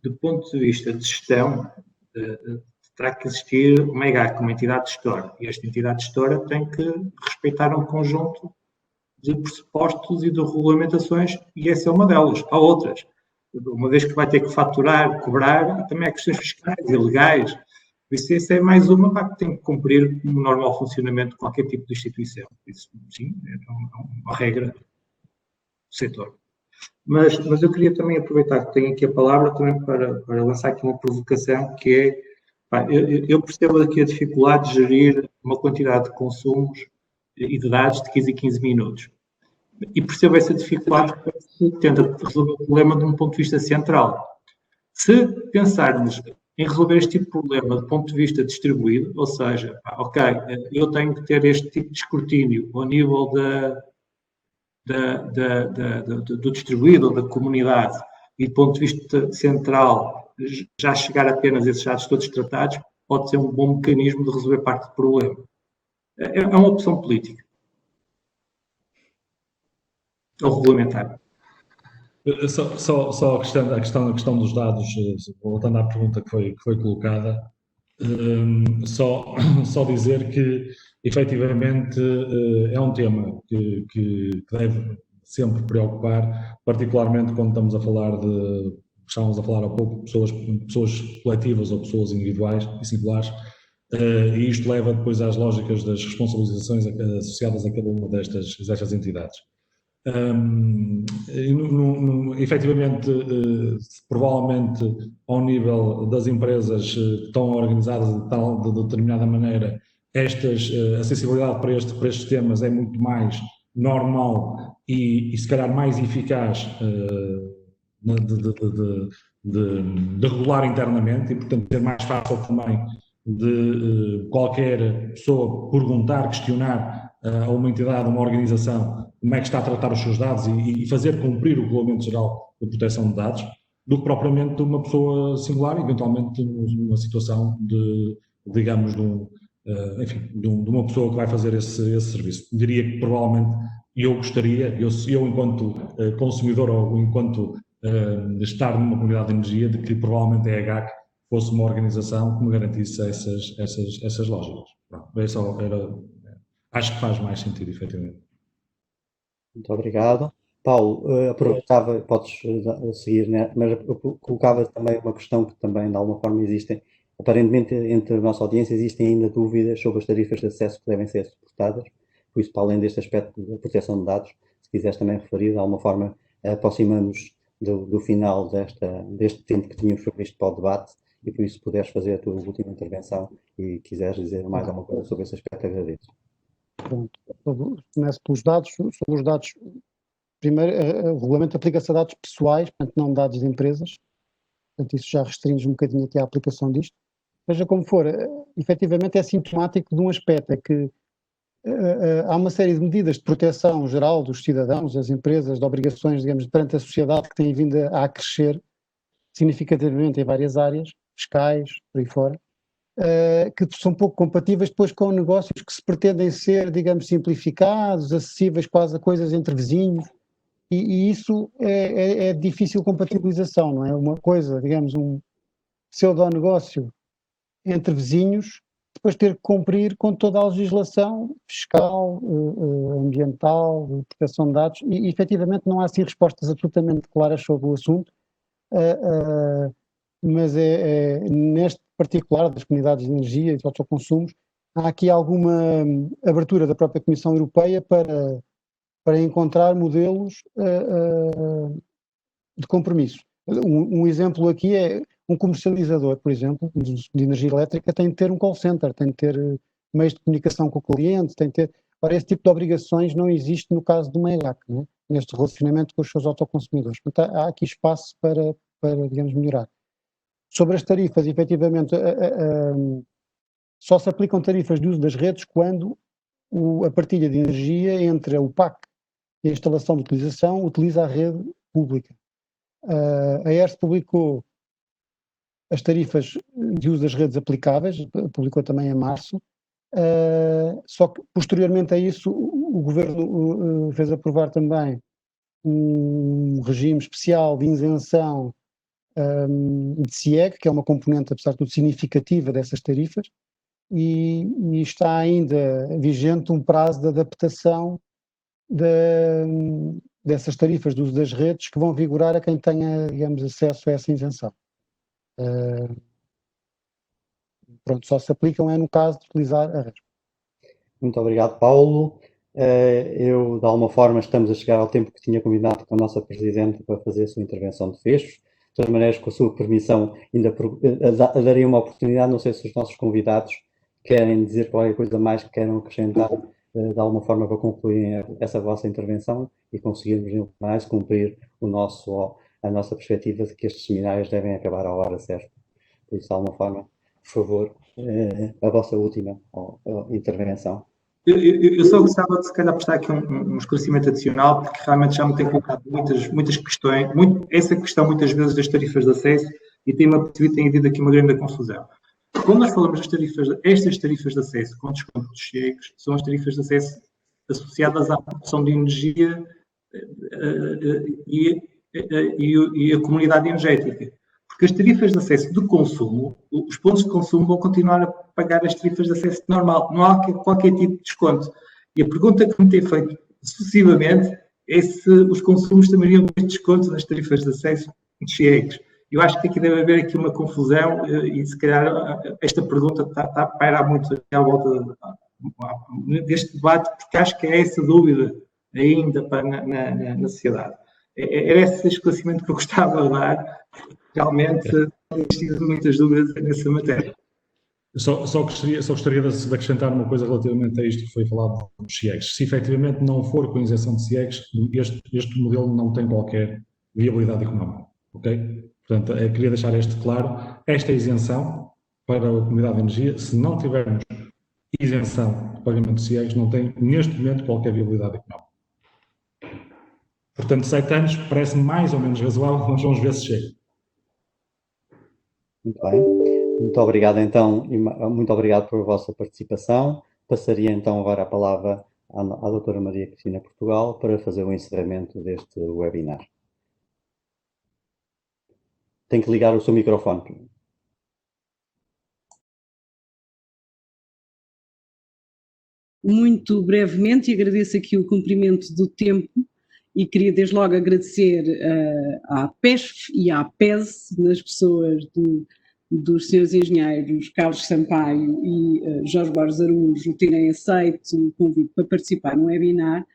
Do ponto de vista de gestão, terá que existir uma EGAC, uma entidade gestora, e esta entidade gestora tem que respeitar um conjunto de pressupostos e de regulamentações, e essa é uma delas. Há outras. Uma vez que vai ter que faturar, cobrar, também há questões fiscais e legais. Isso é mais uma que tem que cumprir o normal funcionamento de qualquer tipo de instituição. Isso, sim, é uma regra do setor. Mas eu queria também aproveitar que tenho aqui a palavra também para lançar aqui uma provocação, que é, eu percebo aqui a dificuldade de gerir uma quantidade de consumos e de dados de 15 em 15 minutos. E percebo essa dificuldade porque se tenta resolver o problema de um ponto de vista central. Se pensarmos em resolver este tipo de problema do ponto de vista distribuído, ou seja, ok, eu tenho que ter este tipo de escrutínio ao nível do distribuído ou da comunidade e do ponto de vista central já chegar apenas a esses dados todos tratados, pode ser um bom mecanismo de resolver parte do problema. É uma opção política. Ou regulamentar. Só a questão dos dados, voltando à pergunta que foi colocada, só dizer que efetivamente é um tema que deve sempre preocupar, particularmente quando estamos a falar estávamos a falar há pouco, pessoas coletivas ou pessoas individuais e singulares, e isto leva depois às lógicas das responsabilizações associadas a cada uma destas entidades. Efetivamente, provavelmente ao nível das empresas que estão organizadas de determinada maneira, a sensibilidade para estes temas é muito mais normal e se calhar mais eficaz de regular internamente, e portanto ser mais fácil também de qualquer pessoa perguntar, questionar a uma entidade, a uma organização, como é que está a tratar os seus dados e fazer cumprir o Regulamento Geral de Proteção de Dados, do que propriamente de uma pessoa singular, eventualmente numa situação digamos, de uma pessoa que vai fazer esse serviço. Diria que provavelmente eu gostaria, eu enquanto consumidor ou enquanto estar numa comunidade de energia, de que provavelmente a EGAC fosse uma organização que me garantisse essas lógicas. Acho que faz mais sentido, efetivamente. Muito obrigado. Paulo, aproveitava, podes seguir, né? Mas eu colocava também uma questão que também, de alguma forma, existem. Aparentemente, entre a nossa audiência, existem ainda dúvidas sobre as tarifas de acesso que devem ser suportadas. Por isso, para além deste aspecto da proteção de dados, se quiseres também referir, de alguma forma, aproximamos do final deste tempo que tínhamos previsto para o debate, e por isso puderes fazer a tua última intervenção e quiseres dizer mais alguma coisa sobre esse aspecto, agradeço. Pronto, começo pelos dados. Sobre os dados, primeiro, o regulamento aplica-se a dados pessoais, portanto não dados de empresas, portanto isso já restringe um bocadinho aqui a aplicação disto. Seja como for, efetivamente é sintomático de um aspecto, é que há uma série de medidas de proteção geral dos cidadãos, das empresas, de obrigações, digamos, perante a sociedade que têm vindo a crescer significativamente em várias áreas, fiscais, por aí fora, que são pouco compatíveis depois com negócios que se pretendem ser, digamos, simplificados, acessíveis quase a coisas entre vizinhos, e isso é difícil compatibilização, não é? Uma coisa, digamos, um pseudo-negócio entre vizinhos, depois ter que cumprir com toda a legislação fiscal, ambiental, de proteção de dados, e efetivamente não há assim respostas absolutamente claras sobre o assunto, mas neste particular das comunidades de energia e dos autoconsumos, há aqui alguma abertura da própria Comissão Europeia para encontrar modelos de compromisso. Um exemplo aqui é um comercializador, por exemplo, de energia elétrica tem de ter um call center, tem de ter meios de comunicação com o cliente, tem de ter... Ora, esse tipo de obrigações não existe no caso do MEGAC, não é? Neste relacionamento com os seus autoconsumidores. Portanto, há aqui espaço para, digamos, melhorar. Sobre as tarifas, efetivamente, só se aplicam tarifas de uso das redes quando a partilha de energia entre o PAC e a instalação de utilização utiliza a rede pública. A ERSE publicou as tarifas de uso das redes aplicáveis, publicou também em março, só que posteriormente a isso o Governo fez aprovar também um regime especial de isenção de CIEG, que é uma componente, apesar de tudo, significativa dessas tarifas, e está ainda vigente um prazo de adaptação dessas tarifas de uso das redes que vão vigorar a quem tenha, digamos, acesso a essa isenção. Pronto, só se aplicam no caso de utilizar a rede. Muito obrigado, Paulo. Eu, de alguma forma, estamos a chegar ao tempo que tinha combinado com a nossa Presidente para fazer a sua intervenção de fecho. De todas maneiras, com a sua permissão, ainda daria uma oportunidade, não sei se os nossos convidados querem dizer qualquer coisa mais que queiram acrescentar, de alguma forma, para concluir essa vossa intervenção e conseguirmos, mais, cumprir a nossa perspectiva de que estes seminários devem acabar à hora certa. Por isso, de alguma forma, por favor, a vossa última intervenção. Eu só gostava de, se calhar, prestar aqui um esclarecimento adicional, porque realmente já me tem colocado muitas questões, essa questão muitas vezes das tarifas de acesso, e tem havido aqui uma grande confusão. Quando nós falamos estas tarifas de acesso com desconto dos cheques, são as tarifas de acesso associadas à produção de energia e a comunidade energética. Porque as tarifas de acesso de consumo, os pontos de consumo vão continuar a pagar as tarifas de acesso normal, não há qualquer tipo de desconto. E a pergunta que me tem feito sucessivamente é se os consumos também iriam ter desconto nas tarifas de acesso de cheques. Eu acho que aqui deve haver aqui uma confusão e se calhar esta pergunta está a pairar muito aqui à volta deste debate, porque acho que é essa dúvida ainda na sociedade. Era esse esclarecimento que eu gostava de dar. Realmente tenho muitas dúvidas nessa matéria. Só gostaria de acrescentar uma coisa relativamente a isto que foi falado dos CIEGs. Se efetivamente não for com isenção de CIEGs, este modelo não tem qualquer viabilidade económica. Ok? Portanto, queria deixar claro. Esta isenção para a comunidade de energia, se não tivermos isenção de pagamento de CIEGs, não tem neste momento qualquer viabilidade económica. Portanto, 7 anos parece mais ou menos razoável, mas vamos ver se chega. Muito bem. Muito obrigado, então, e muito obrigado pela vossa participação. Passaria, então, agora a palavra à doutora Maria Cristina Portugal para fazer o encerramento deste webinar. Tem que ligar o seu microfone. Muito brevemente, e agradeço aqui o cumprimento do tempo, e queria desde logo agradecer à PESF e à PES, nas pessoas dos senhores engenheiros Carlos Sampaio e Jorge Borges Araújo, terem aceito o convite para participar no webinar,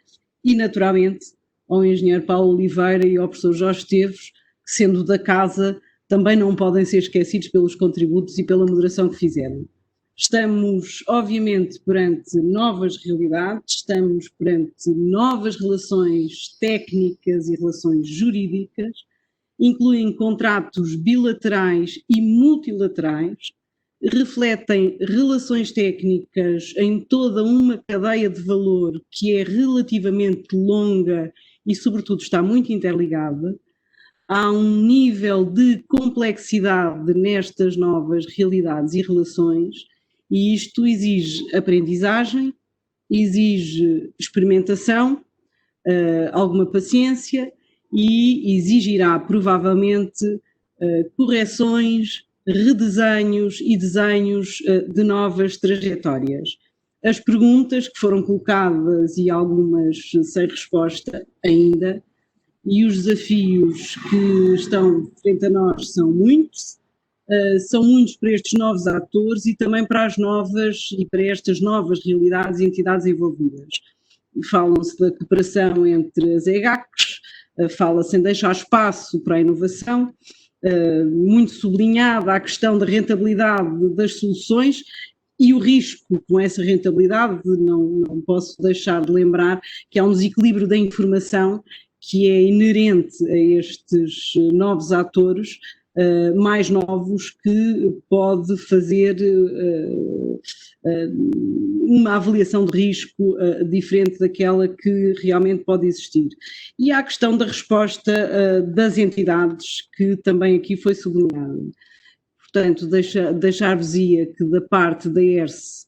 e naturalmente ao engenheiro Paulo Oliveira e ao professor Jorge Esteves, que, sendo da casa, também não podem ser esquecidos pelos contributos e pela moderação que fizeram. Estamos, obviamente, perante novas realidades, estamos perante novas relações técnicas e relações jurídicas, incluem contratos bilaterais e multilaterais, refletem relações técnicas em toda uma cadeia de valor que é relativamente longa e, sobretudo, está muito interligada. Há um nível de complexidade nestas novas realidades e relações, e isto exige aprendizagem, exige experimentação, alguma paciência e exigirá provavelmente correções, redesenhos e desenhos de novas trajetórias. As perguntas que foram colocadas e algumas sem resposta ainda, e os desafios que estão frente a nós são muitos para estes novos atores e também para as novas e para estas novas realidades e entidades envolvidas. Falam-se da cooperação entre as EGACs, fala-se em deixar espaço para a inovação, muito sublinhada a questão da rentabilidade das soluções e o risco com essa rentabilidade. Não posso deixar de lembrar que há um desequilíbrio da informação que é inerente a estes novos atores mais novos, que pode fazer uma avaliação de risco diferente daquela que realmente pode existir. E há a questão da resposta das entidades, que também aqui foi sublinhada. Portanto, deixar-vos-ia que da parte da ERSE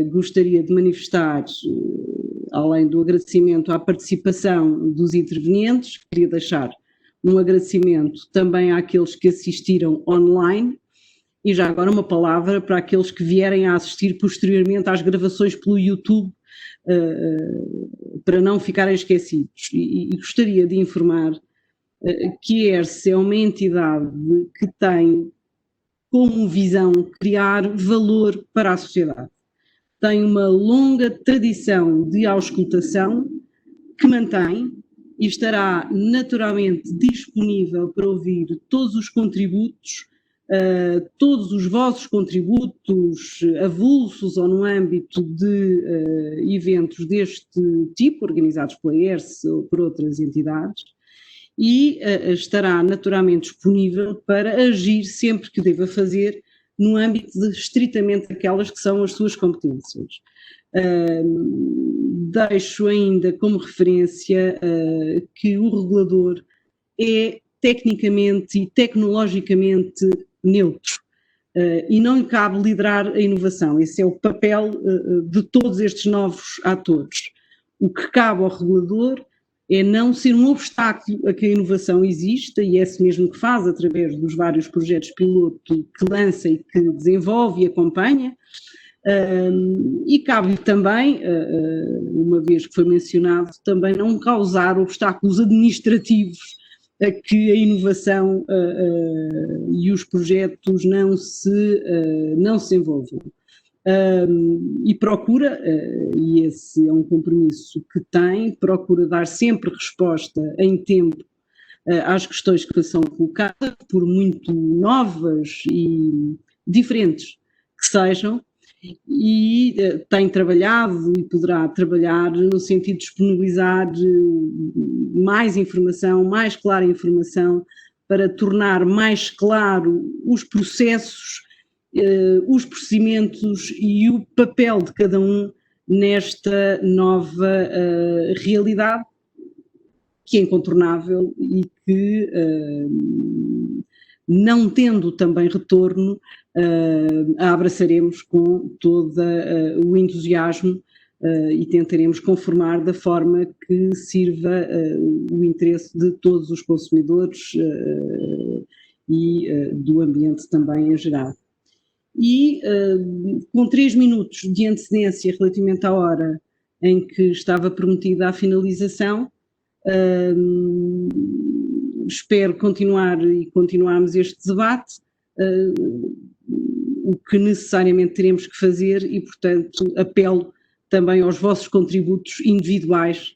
gostaria de manifestar, além do agradecimento à participação dos intervenientes, queria deixar um agradecimento também àqueles que assistiram online e já agora uma palavra para aqueles que vierem a assistir posteriormente às gravações pelo YouTube, para não ficarem esquecidos. E gostaria de informar que a ERSE é uma entidade que tem como visão criar valor para a sociedade. Tem uma longa tradição de auscultação que mantém e estará naturalmente disponível para ouvir todos os contributos, todos os vossos contributos avulsos ou no âmbito de eventos deste tipo, organizados pela ERSE ou por outras entidades, e estará naturalmente disponível para agir sempre que deva fazer no âmbito de estritamente aquelas que são as suas competências. Deixo ainda como referência que o regulador é tecnicamente e tecnologicamente neutro e não lhe cabe liderar a inovação. Esse é o papel de todos estes novos atores. O que cabe ao regulador é não ser um obstáculo a que a inovação exista, e é esse mesmo que faz através dos vários projetos piloto que lança e que desenvolve e acompanha. E cabe também, uma vez que foi mencionado, também não causar obstáculos administrativos a que a inovação e os projetos não se envolvam. E procura, e esse é um compromisso que tem, procura dar sempre resposta em tempo às questões que são colocadas, por muito novas e diferentes que sejam, e tem trabalhado e poderá trabalhar no sentido de disponibilizar mais informação, mais clara informação, para tornar mais claro os processos, os procedimentos e o papel de cada um nesta nova realidade, que é incontornável e que, não tendo também retorno, a abraçaremos com todo o entusiasmo e tentaremos conformar da forma que sirva o interesse de todos os consumidores e do ambiente também em geral. E com 3 minutos de antecedência relativamente à hora em que estava prometida a finalização, espero continuarmos este debate, o que necessariamente teremos que fazer, e portanto apelo também aos vossos contributos individuais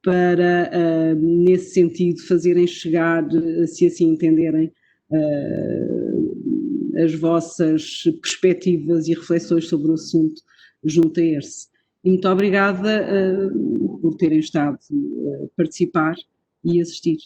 para, nesse sentido, fazerem chegar, se assim entenderem, as vossas perspectivas e reflexões sobre o assunto junto a ERSE. E muito obrigada por terem estado a participar e assistir.